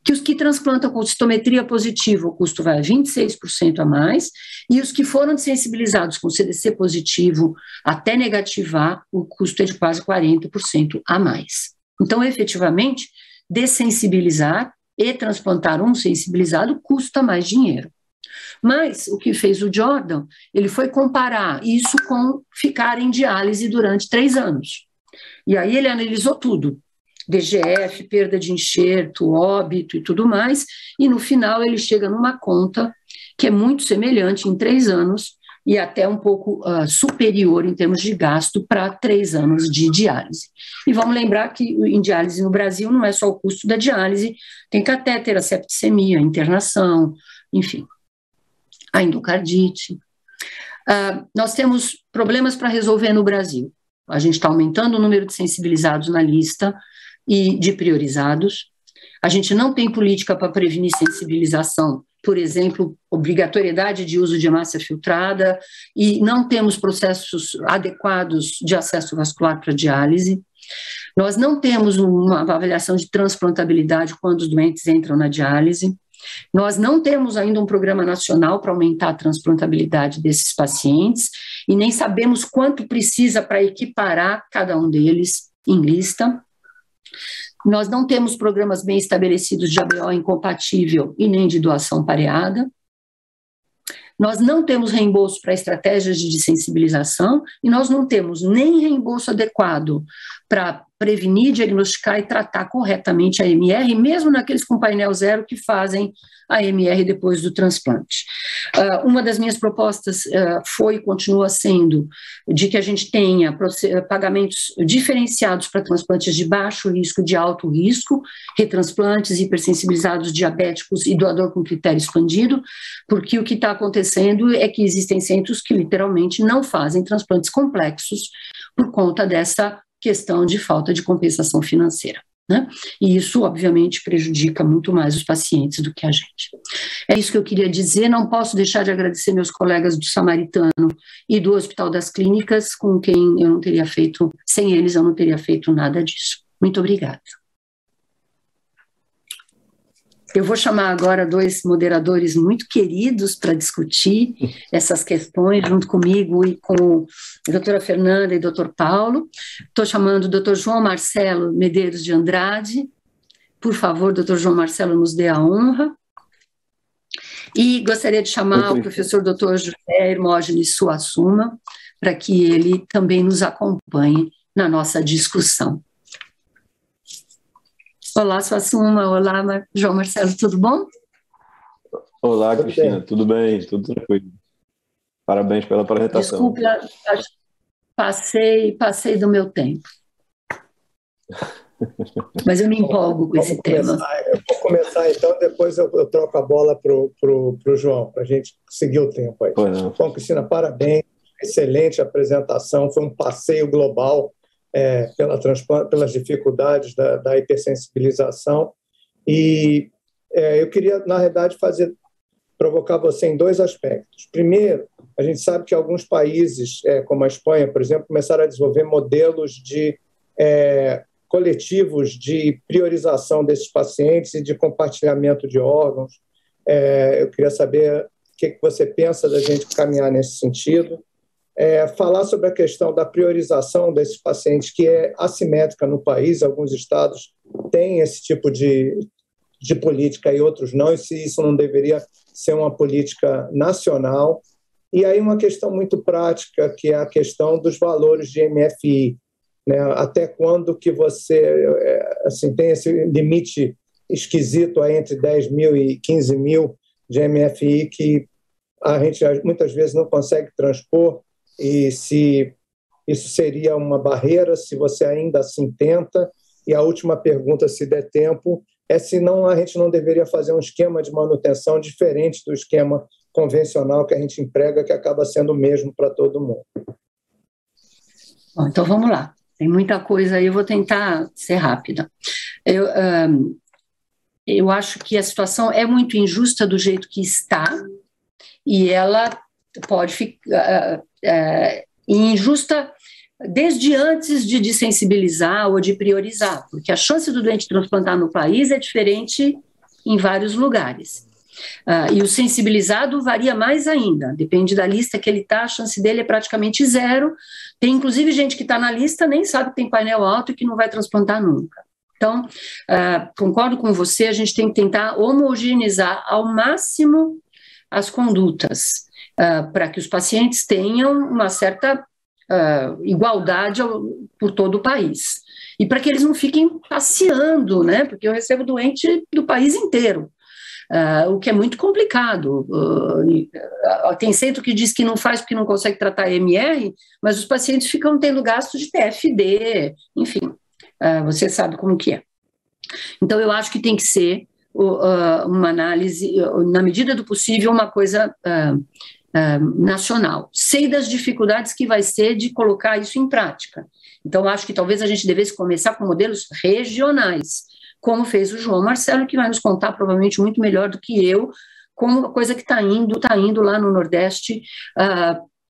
que os que transplantam com citometria positiva, o custo vai a 26% a mais, e os que foram sensibilizados com CDC positivo até negativar, o custo é de quase 40% a mais. Então, efetivamente, dessensibilizar e transplantar um sensibilizado custa mais dinheiro. Mas o que fez o Jordan, ele foi comparar isso com ficar em diálise durante 3 anos. E aí ele analisou tudo, DGF, perda de enxerto, óbito e tudo mais, e no final ele chega numa conta que é muito semelhante em 3 anos e até um pouco superior em termos de gasto para 3 anos de diálise. E vamos lembrar que em diálise no Brasil não é só o custo da diálise, tem catéter, a septicemia, a internação, enfim, a endocardite. Nós temos problemas para resolver no Brasil. A gente está aumentando o número de sensibilizados na lista e de priorizados. A gente não tem política para prevenir sensibilização, por exemplo, obrigatoriedade de uso de hemácia filtrada, e não temos processos adequados de acesso vascular para diálise. Nós não temos uma avaliação de transplantabilidade quando os doentes entram na diálise. Nós não temos ainda um programa nacional para aumentar a transplantabilidade desses pacientes e nem sabemos quanto precisa para equiparar cada um deles em lista. Nós não temos programas bem estabelecidos de ABO incompatível e nem de doação pareada. Nós não temos reembolso para estratégias de sensibilização e nós não temos nem reembolso adequado para prevenir, diagnosticar e tratar corretamente a AMR, mesmo naqueles com painel zero que fazem a AMR depois do transplante. Uma das minhas propostas foi e continua sendo de que a gente tenha pagamentos diferenciados para transplantes de baixo risco, de alto risco, retransplantes, hipersensibilizados, diabéticos e doador com critério expandido, porque o que está acontecendo é que existem centros que literalmente não fazem transplantes complexos por conta dessa questão de falta de compensação financeira, né? E isso, obviamente, prejudica muito mais os pacientes do que a gente. É isso que eu queria dizer, não posso deixar de agradecer meus colegas do Samaritano e do Hospital das Clínicas, com quem eu não teria feito, sem eles eu não teria feito nada disso. Muito obrigada. Eu vou chamar agora 2 moderadores muito queridos para discutir essas questões junto comigo e com a doutora Fernanda e o doutor Paulo. Estou chamando o doutor João Marcelo Medeiros de Andrade. Por favor, doutor João Marcelo, nos dê a honra. E gostaria de chamar o professor doutor José Hermógenes Suassuna, para que ele também nos acompanhe na nossa discussão. Olá, Suassuna. Olá, João Marcelo, tudo bom? Olá, Cristina, tudo bem? Tudo tranquilo. Parabéns pela apresentação. Desculpe, passei do meu tempo. Mas eu me empolgo com esse tema. Eu vou começar então, depois eu troco a bola para o João, para a gente seguir o tempo aí. Bom, Cristina, parabéns, excelente apresentação, foi um passeio global pelas dificuldades da hipersensibilização. E eu queria, na verdade, provocar você em dois aspectos. Primeiro, a gente sabe que alguns países, como a Espanha, por exemplo, começaram a desenvolver modelos de coletivos de priorização desses pacientes e de compartilhamento de órgãos. Eu queria saber o que você pensa da gente caminhar nesse sentido. Falar sobre a questão da priorização desses pacientes, que é assimétrica no país. Alguns estados têm esse tipo de política e outros não, e se isso não deveria ser uma política nacional. E aí uma questão muito prática, que é a questão dos valores de MFI. Né? Até quando que você tem esse limite esquisito aí entre 10 mil e 15 mil de MFI que a gente muitas vezes não consegue transpor, e se isso seria uma barreira, se você ainda assim tenta. E a última pergunta, se der tempo, se não, a gente não deveria fazer um esquema de manutenção diferente do esquema convencional que a gente emprega, que acaba sendo o mesmo para todo mundo. Bom, então vamos lá. Tem muita coisa aí, eu vou tentar ser rápida. Eu acho que a situação é muito injusta do jeito que está, e ela pode ficar injusta desde antes de desensibilizar ou de priorizar, porque a chance do doente transplantar no país é diferente em vários lugares. E o sensibilizado varia mais ainda, depende da lista que ele está, a chance dele é praticamente zero. Tem inclusive gente que está na lista, nem sabe que tem painel alto e que não vai transplantar nunca. Então, concordo com você, a gente tem que tentar homogeneizar ao máximo as condutas, para que os pacientes tenham uma certa igualdade por todo o país. E para que eles não fiquem passeando, né? Porque eu recebo doente do país inteiro, o que é muito complicado. Tem centro que diz que não faz porque não consegue tratar MR, mas os pacientes ficam tendo gasto de TFD, enfim, você sabe como que é. Então, eu acho que tem que ser uma análise, na medida do possível, uma coisa nacional. Sei das dificuldades que vai ser de colocar isso em prática. Então, acho que talvez a gente devesse começar com modelos regionais, como fez o João Marcelo, que vai nos contar provavelmente muito melhor do que eu, como uma coisa que está indo lá no Nordeste,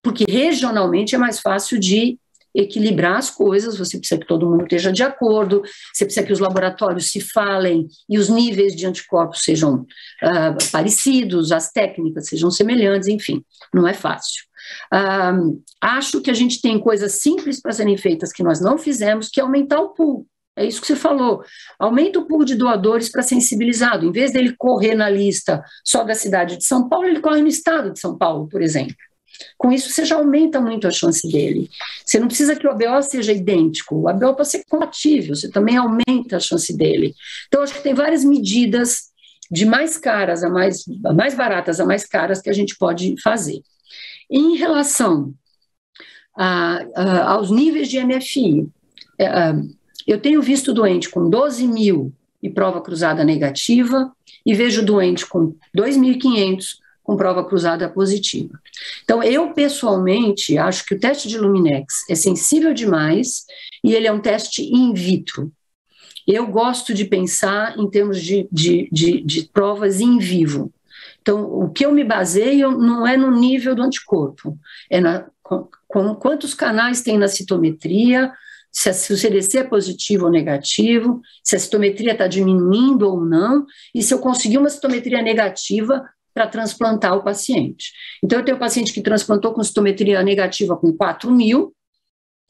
porque regionalmente é mais fácil de equilibrar as coisas, você precisa que todo mundo esteja de acordo, você precisa que os laboratórios se falem e os níveis de anticorpos sejam parecidos, as técnicas sejam semelhantes, enfim, não é fácil. Acho que a gente tem coisas simples para serem feitas que nós não fizemos, que é aumentar o pool. É isso que você falou. Aumenta o pool de doadores para sensibilizado. Em vez dele correr na lista só da cidade de São Paulo, ele corre no estado de São Paulo, por exemplo. Com isso, você já aumenta muito a chance dele. Você não precisa que o ABO seja idêntico. O ABO pode ser compatível, você também aumenta a chance dele. Então, acho que tem várias medidas de mais caras a mais baratas a mais caras que a gente pode fazer. Em relação aos níveis de MFI, eu tenho visto doente com 12 mil e prova cruzada negativa e vejo doente com 2.500 com prova cruzada positiva. Então, eu pessoalmente acho que o teste de Luminex é sensível demais e ele é um teste in vitro. Eu gosto de pensar em termos de provas in vivo. Então, o que eu me baseio não é no nível do anticorpo, é com quantos canais tem na citometria, se o CDC é positivo ou negativo, se a citometria está diminuindo ou não, e se eu conseguir uma citometria negativa para transplantar o paciente. Então, eu tenho um paciente que transplantou com citometria negativa com 4.000,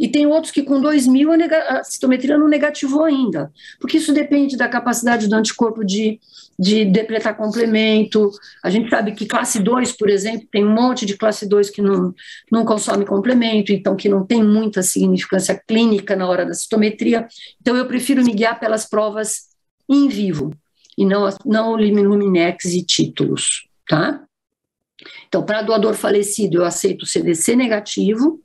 e tem outros que com 2.000 a citometria não negativou ainda, porque isso depende da capacidade do anticorpo de depletar complemento. A gente sabe que classe 2, por exemplo, tem um monte de classe 2 que não consome complemento, então que não tem muita significância clínica na hora da citometria. Então, eu prefiro me guiar pelas provas in vivo, e não Luminex e títulos, tá? Então, para doador falecido, eu aceito o CDC negativo,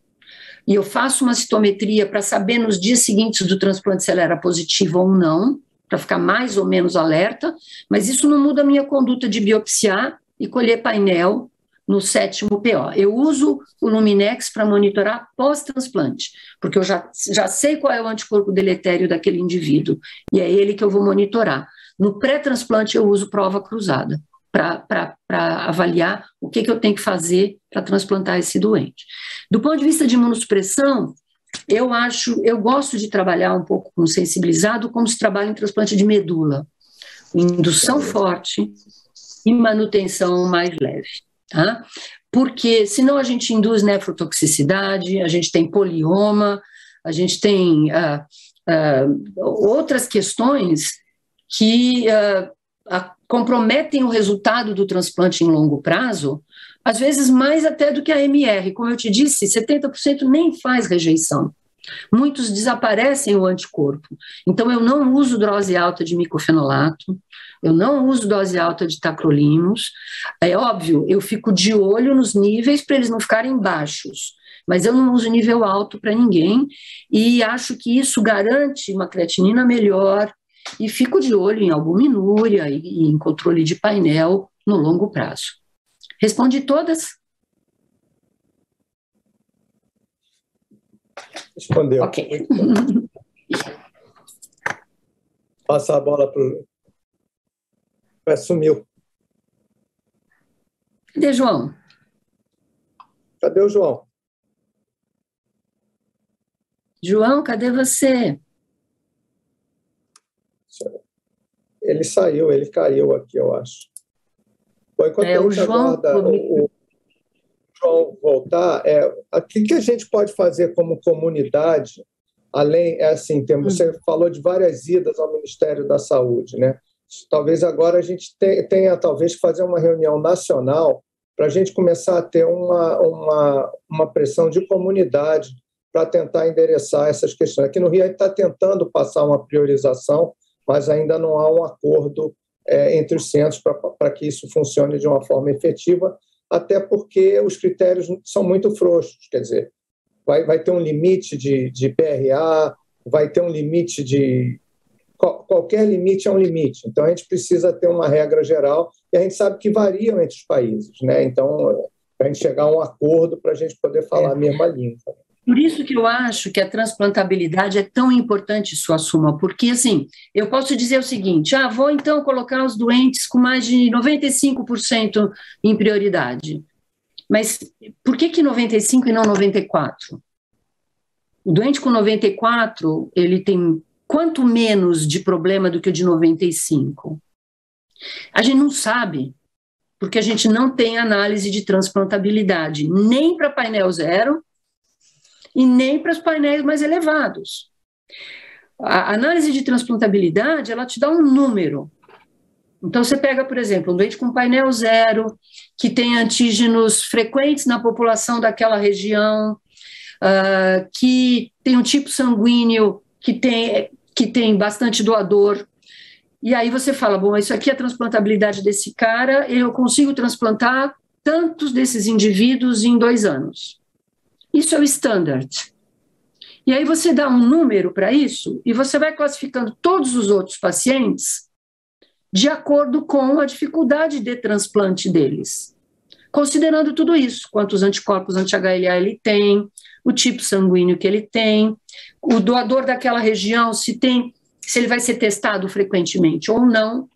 e eu faço uma citometria para saber nos dias seguintes do transplante se ela era positiva ou não, para ficar mais ou menos alerta, mas isso não muda a minha conduta de biopsiar e colher painel no 7º PO. Eu uso o Luminex para monitorar pós-transplante, porque eu já sei qual é o anticorpo deletério daquele indivíduo, e é ele que eu vou monitorar. No pré-transplante, eu uso prova cruzada, para avaliar o que eu tenho que fazer para transplantar esse doente. Do ponto de vista de imunossupressão, eu gosto de trabalhar um pouco com sensibilizado, como se trabalha em transplante de medula. Indução forte e manutenção mais leve. Tá? Porque senão a gente induz nefrotoxicidade, a gente tem polioma, a gente tem outras questões que comprometem o resultado do transplante em longo prazo, às vezes mais até do que a MR. Como eu te disse, 70% nem faz rejeição. Muitos desaparecem o anticorpo. Então, eu não uso dose alta de micofenolato, eu não uso dose alta de tacrolimus. É óbvio, eu fico de olho nos níveis para eles não ficarem baixos, mas eu não uso nível alto para ninguém e acho que isso garante uma creatinina melhor e fico de olho em albuminúria e em controle de painel no longo prazo. Respondi todas? Respondeu. Ok. Passar a bola para o... Sumiu. Cadê João? Cadê o João? João, cadê você? Ele saiu, ele caiu aqui, eu acho. Bom, enquanto a gente aguarda o João voltar, o que a gente pode fazer como comunidade, além, assim, você falou de várias idas ao Ministério da Saúde, né? Talvez agora a gente tenha talvez que fazer uma reunião nacional para a gente começar a ter uma pressão de comunidade para tentar endereçar essas questões. Aqui no Rio a gente está tentando passar uma priorização, mas ainda não há um acordo entre os centros para que isso funcione de uma forma efetiva, até porque os critérios são muito frouxos, quer dizer, vai ter um limite de PRA, vai ter um limite de... Qualquer limite é um limite, então a gente precisa ter uma regra geral, e a gente sabe que variam entre os países, né? Então, para a gente chegar a um acordo para a gente poder falar a mesma língua. Por isso que eu acho que a transplantabilidade é tão importante, sua Suma, porque, assim, eu posso dizer o seguinte, vou então colocar os doentes com mais de 95% em prioridade. Mas por que 95% e não 94%? O doente com 94%, ele tem quanto menos de problema do que o de 95%? A gente não sabe, porque a gente não tem análise de transplantabilidade, nem para painel 0, e nem para os painéis mais elevados. A análise de transplantabilidade, ela te dá um número. Então, você pega, por exemplo, um doente com painel 0, que tem antígenos frequentes na população daquela região, que tem um tipo sanguíneo que tem bastante doador, e aí você fala, bom, isso aqui é a transplantabilidade desse cara, eu consigo transplantar tantos desses indivíduos em 2 anos. Isso é o standard. E aí você dá um número para isso e você vai classificando todos os outros pacientes de acordo com a dificuldade de transplante deles. Considerando tudo isso, quantos anticorpos anti-HLA ele tem, o tipo sanguíneo que ele tem, o doador daquela região, se ele vai ser testado frequentemente ou não.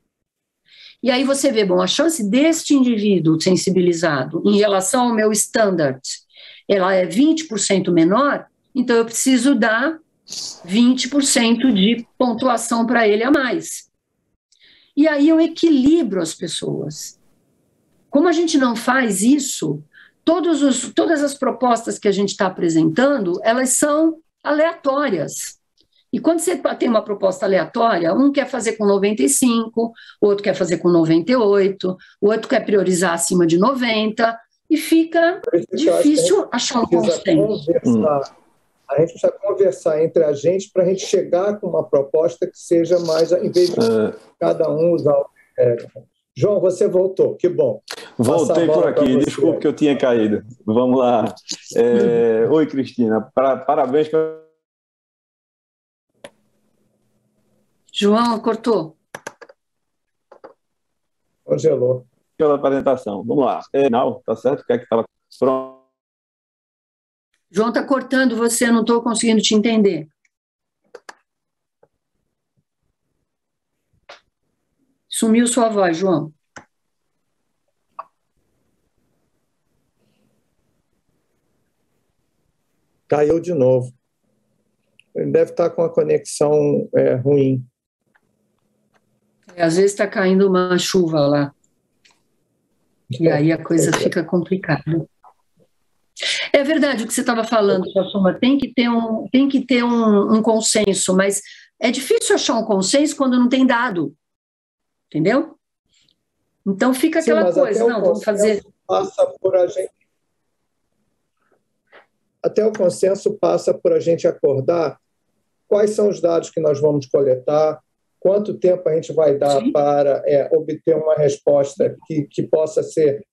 E aí você vê, bom, a chance deste indivíduo sensibilizado em relação ao meu standard, ela é 20% menor, então eu preciso dar 20% de pontuação para ele a mais. E aí eu equilibro as pessoas. Como a gente não faz isso, todas as propostas que a gente está apresentando, elas são aleatórias. E quando você tem uma proposta aleatória, um quer fazer com 95, o outro quer fazer com 98, o outro quer priorizar acima de 90, e fica difícil achar um consenso. A gente precisa conversar entre a gente para a gente chegar com uma proposta que seja mais, em vez de cada um usar o critério. João, você voltou, que bom. Voltei por aqui, desculpe que eu tinha caído. Vamos lá. Oi, Cristina, parabéns. João, cortou. Congelou. Pela apresentação. Vamos lá. Não, tá certo? O que é que estava pronto? João, está cortando você, não estou conseguindo te entender. Sumiu sua voz, João. Caiu de novo. Ele deve estar com a conexão ruim. Às vezes está caindo uma chuva lá. E aí a coisa fica complicada. É verdade o que você estava falando, Sassuma, tem que ter um consenso, mas é difícil achar um consenso quando não tem dado. Entendeu? Então fica aquela coisa, não, vamos fazer... Passa por a gente... Até o consenso passa por a gente acordar quais são os dados que nós vamos coletar, quanto tempo a gente vai dar para obter uma resposta que possa ser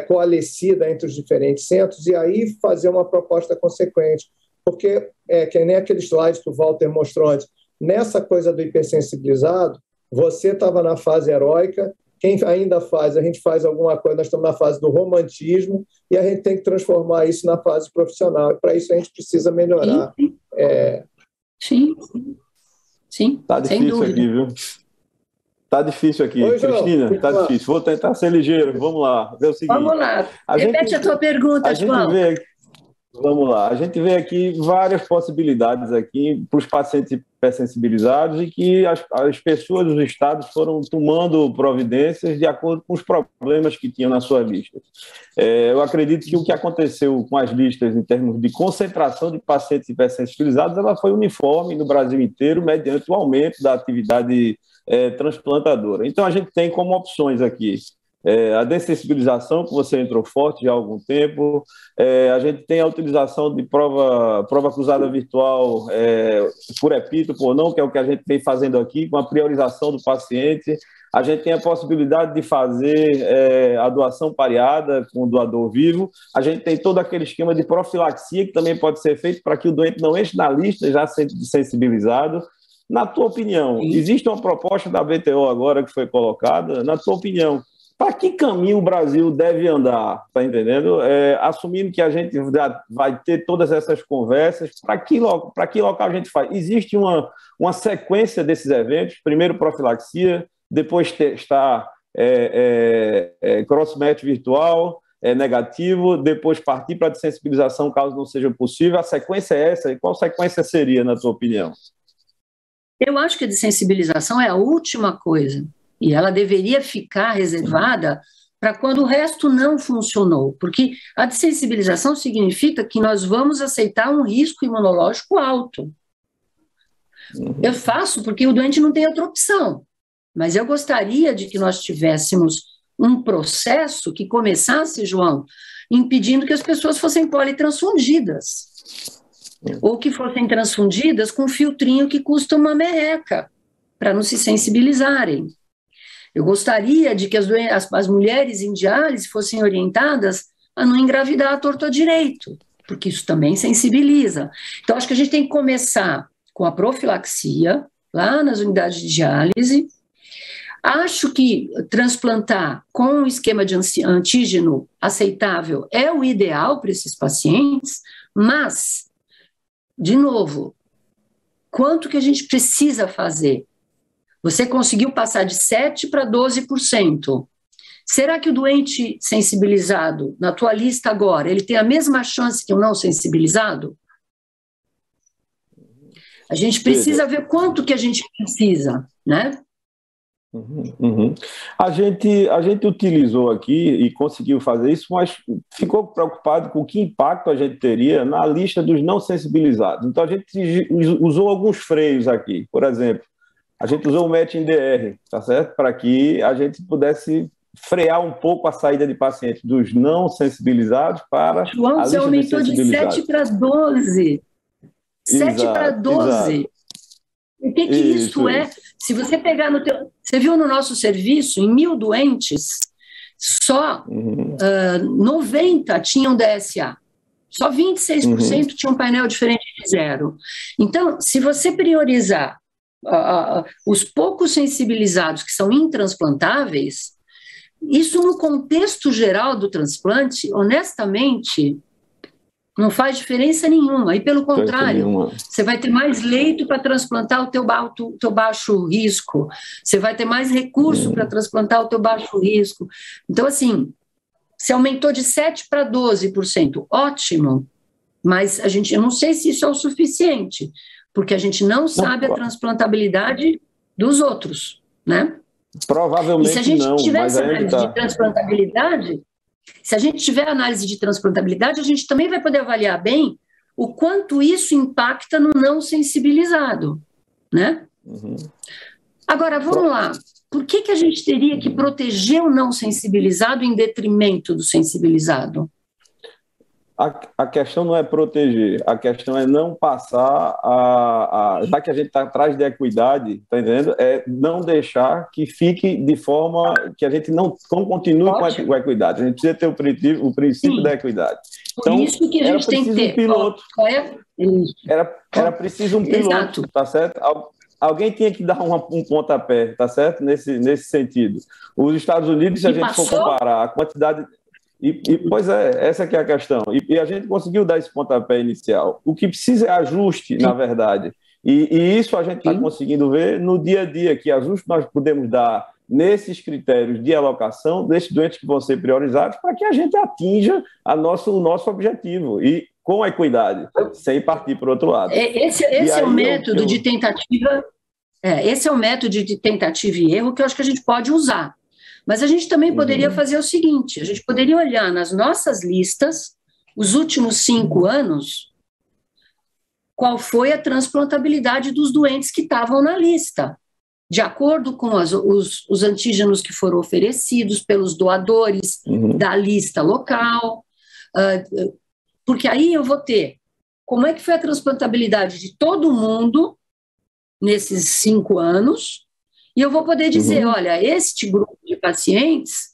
coalescida entre os diferentes centros e aí fazer uma proposta consequente. Porque, que nem aquele slide que o Walter mostrou antes, nessa coisa do hipersensibilizado, você estava na fase heróica, quem ainda faz, a gente faz alguma coisa, nós estamos na fase do romantismo e a gente tem que transformar isso na fase profissional. E para isso a gente precisa melhorar. Sim. Tá difícil aqui, viu? Tá difícil aqui. Oi, Cristina, tá difícil. Vou tentar ser ligeiro. Vamos lá. É o seguinte, vamos lá. Repete a tua pergunta, João. Vamos lá. A gente vê aqui várias possibilidades aqui para os pacientes hipersensibilizados e que as pessoas dos estados foram tomando providências de acordo com os problemas que tinham na sua lista. Eu acredito que o que aconteceu com as listas em termos de concentração de pacientes hipersensibilizados, ela foi uniforme no Brasil inteiro, mediante o aumento da atividade transplantadora. Então, a gente tem como opções aqui a dessensibilização, que você entrou forte já há algum tempo, a gente tem a utilização de prova cruzada virtual por epítopo ou não, que é o que a gente vem fazendo aqui, com a priorização do paciente. A gente tem a possibilidade de fazer a doação pareada com o doador vivo. A gente tem todo aquele esquema de profilaxia, que também pode ser feito para que o doente não entre na lista já sensibilizado. Na tua opinião, existe uma proposta da WTO agora que foi colocada? Na tua opinião, para que caminho o Brasil deve andar, tá entendendo? Assumindo que a gente vai ter todas essas conversas, para que local a gente faz? Existe uma sequência desses eventos, primeiro profilaxia, depois testar cross-match virtual, negativo, depois partir para a dessensibilização caso não seja possível. A sequência é essa? E qual sequência seria, na tua opinião? Eu acho que a dessensibilização é a última coisa. E ela deveria ficar reservada para quando o resto não funcionou, porque a dessensibilização significa que nós vamos aceitar um risco imunológico alto. Eu faço porque o doente não tem outra opção, mas eu gostaria de que nós tivéssemos um processo que começasse, João, impedindo que as pessoas fossem politransfundidas, ou que fossem transfundidas com um filtrinho que custa uma merreca, para não se sensibilizarem. Eu gostaria de que as mulheres em diálise fossem orientadas a não engravidar à torto à direito, porque isso também sensibiliza. Então, acho que a gente tem que começar com a profilaxia, lá nas unidades de diálise. Acho que transplantar com um esquema de antígeno aceitável é o ideal para esses pacientes, mas, de novo, quanto que a gente precisa fazer? Você conseguiu passar de 7% para 12%. Será que o doente sensibilizado, na tua lista agora, ele tem a mesma chance que o não sensibilizado? A gente precisa ver quanto que a gente precisa, né? A gente utilizou aqui e conseguiu fazer isso, mas ficou preocupado com que impacto a gente teria na lista dos não sensibilizados. Então, a gente usou alguns freios aqui. Por exemplo, a gente usou o MET-INDR, tá certo? Para que a gente pudesse frear um pouco a saída de pacientes dos não sensibilizados para João, a lista você aumentou de 7 para 12. 7 para 12. O que isso é? Se você pegar no teu... Você viu no nosso serviço, em 1.000 doentes, só 90 tinham DSA. Só 26% tinham um painel diferente de 0. Então, se você priorizar os poucos sensibilizados que são intransplantáveis, isso no contexto geral do transplante, honestamente, não faz diferença nenhuma. E pelo contrário, você vai ter mais leito para transplantar o teu baixo risco, você vai ter mais recurso para transplantar o teu baixo risco. Então, assim, se aumentou de 7% para 12%, ótimo, mas eu não sei se isso é o suficiente, porque a gente não sabe a transplantabilidade dos outros, né? Provavelmente não. E se a gente tivesse análise de transplantabilidade, se a gente tiver análise de transplantabilidade, a gente também vai poder avaliar bem o quanto isso impacta no não sensibilizado, né? Agora, vamos lá. Por que a gente teria que proteger o não sensibilizado em detrimento do sensibilizado? A questão não é proteger, a questão é não passar já que a gente está atrás da equidade, está entendendo? É não deixar que fique de forma que a gente não continue com a equidade. A gente precisa ter o princípio da equidade. Então, por isso que a gente tem que ter. Piloto. Era preciso um piloto, tá certo? Alguém tinha que dar um pontapé, tá certo? Nesse sentido. Os Estados Unidos, se a gente for comparar a quantidade... pois é, essa que é a questão. E a gente conseguiu dar esse pontapé inicial. O que precisa é ajuste, na verdade. E isso a gente está conseguindo ver no dia a dia, que ajuste nós podemos dar nesses critérios de alocação desses doentes que vão ser priorizados para que a gente atinja o nosso objetivo. E com a equidade, sem partir para o outro lado. Esse é o método de tentativa... esse é o método de tentativa e erro que eu acho que a gente pode usar. Mas a gente também poderia fazer o seguinte, a gente poderia olhar nas nossas listas, os últimos 5 anos, qual foi a transplantabilidade dos doentes que estavam na lista, de acordo com os antígenos que foram oferecidos pelos doadores da lista local, porque aí eu vou ter como é que foi a transplantabilidade de todo mundo nesses 5 anos, e eu vou poder dizer, olha, este grupo de pacientes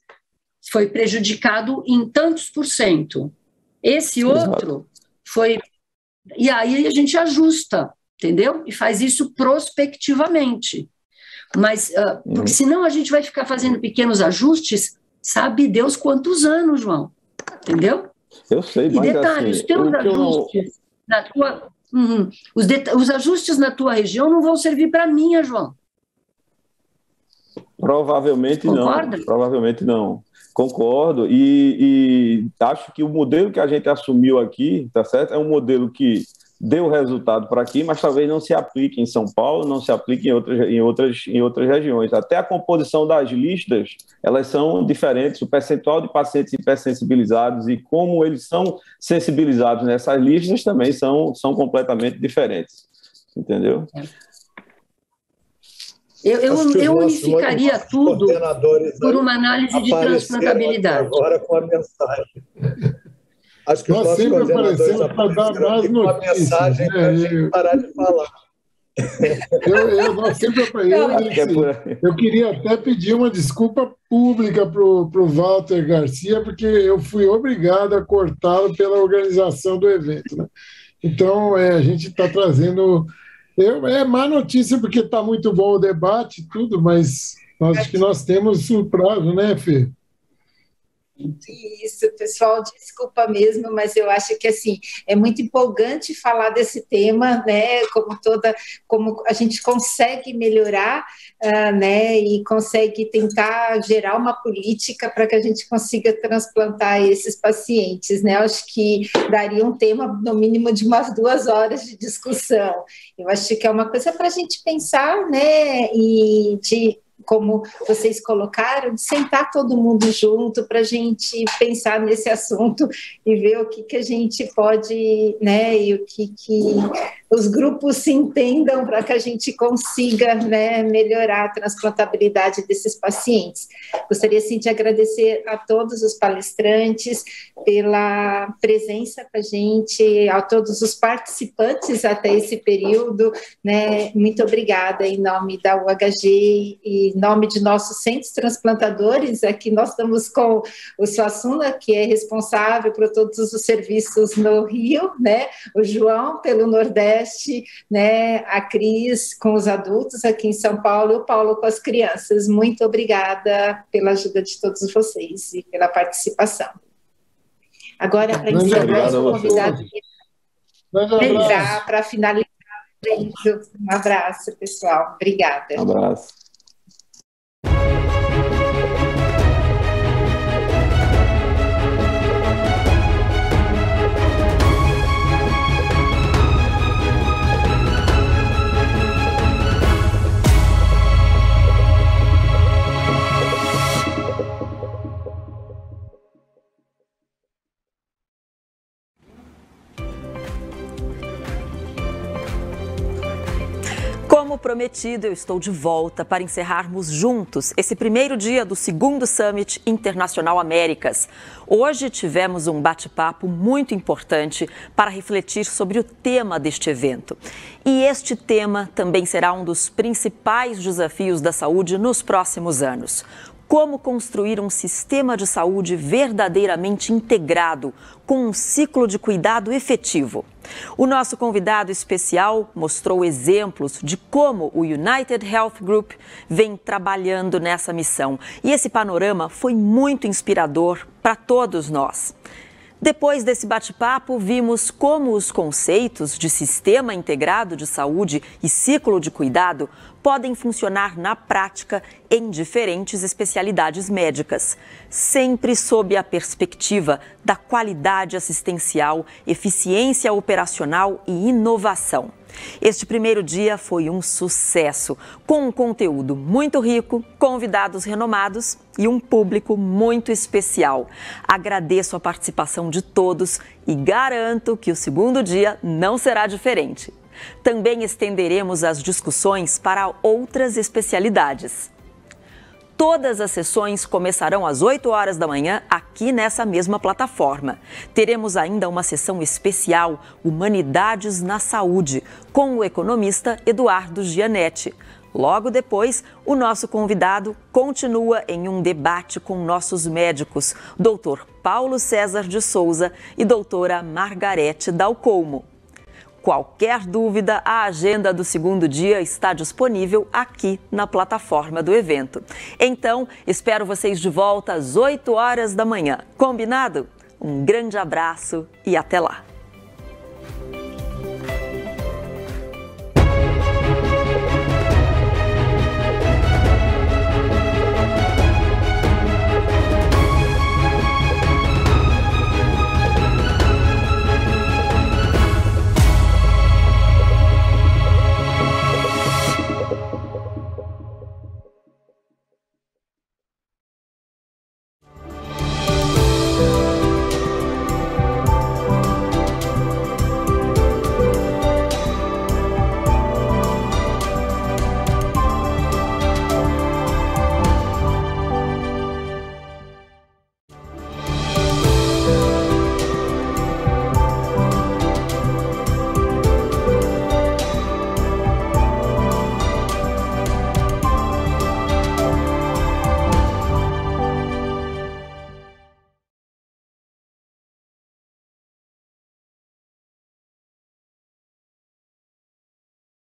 foi prejudicado em tantos %. Esse outro foi... E aí a gente ajusta, entendeu? E faz isso prospectivamente. Mas, porque senão a gente vai ficar fazendo pequenos ajustes, sabe Deus quantos anos, João. Entendeu? Eu sei, mas e detalhe, assim, os teus ajustes na tua... os ajustes na tua região não vão servir para a minha, João. Provavelmente Concorda? não. Provavelmente não. Concordo. E acho que o modelo que a gente assumiu aqui, tá certo? É um modelo que deu resultado para aqui, mas talvez não se aplique em São outras, não se aplique em outras regiões. Até a composição das listas, elas são diferentes. O percentual de pacientes hipersensibilizados e como eles são sensibilizados nessas listas também são completamente diferentes. Entendeu? Eu unificaria tudo por uma análise de transplantabilidade. Agora com a mensagem. Acho que os nossos coordenadores apareceram com a mensagem para a gente parar de falar. Nós sempre eu queria até pedir uma desculpa pública para o Walter Garcia, porque eu fui obrigado a cortá-lo pela organização do evento, né? Então, a gente está trazendo... É má notícia porque está muito bom o debate e tudo, mas acho que nós temos o prazo, né, Fê? Isso, pessoal, desculpa mesmo, mas eu acho que assim é muito empolgante falar desse tema, né? Como a gente consegue melhorar, né? E consegue tentar gerar uma política para que a gente consiga transplantar esses pacientes, né? Eu acho que daria um tema no mínimo de umas 2 horas de discussão. Eu acho que é uma coisa para a gente pensar, né? E como vocês colocaram, de sentar todo mundo junto para a gente pensar nesse assunto e ver o que a gente pode, né, e o que os grupos se entendam para que a gente consiga, né, melhorar a transplantabilidade desses pacientes. Gostaria, sim, de agradecer a todos os palestrantes pela presença com a gente, a todos os participantes até esse período, né, muito obrigada em nome da UHG e em nome de nossos centros transplantadores. Aqui nós estamos com o Suassuna, que é responsável por todos os serviços no Rio, né, o João pelo Nordeste, né, a Cris com os adultos aqui em São Paulo e o Paulo com as crianças. Muito obrigada pela ajuda de todos vocês e pela participação. Agora, para encerrar, o convidado para finalizar. Um abraço, pessoal. Obrigada. Um abraço. Como prometido, eu estou de volta para encerrarmos juntos esse primeiro dia do segundo Summit Internacional Américas. Hoje tivemos um bate-papo muito importante para refletir sobre o tema deste evento. E este tema também será um dos principais desafios da saúde nos próximos anos. Como construir um sistema de saúde verdadeiramente integrado, com um ciclo de cuidado efetivo. O nosso convidado especial mostrou exemplos de como o United Health Group vem trabalhando nessa missão. E esse panorama foi muito inspirador para todos nós. Depois desse bate-papo, vimos como os conceitos de sistema integrado de saúde e ciclo de cuidado podem funcionar na prática em diferentes especialidades médicas, sempre sob a perspectiva da qualidade assistencial, eficiência operacional e inovação. Este primeiro dia foi um sucesso, com um conteúdo muito rico, convidados renomados e um público muito especial. Agradeço a participação de todos e garanto que o segundo dia não será diferente. Também estenderemos as discussões para outras especialidades. Todas as sessões começarão às 8 horas da manhã aqui nessa mesma plataforma. Teremos ainda uma sessão especial, Humanidades na Saúde, com o economista Eduardo Gianetti. Logo depois, o nosso convidado continua em um debate com nossos médicos, Dr. Paulo César de Souza e doutora Margarete Dalcolmo. Qualquer dúvida, a agenda do segundo dia está disponível aqui na plataforma do evento. Então, espero vocês de volta às 8 horas da manhã. Combinado? Um grande abraço e até lá!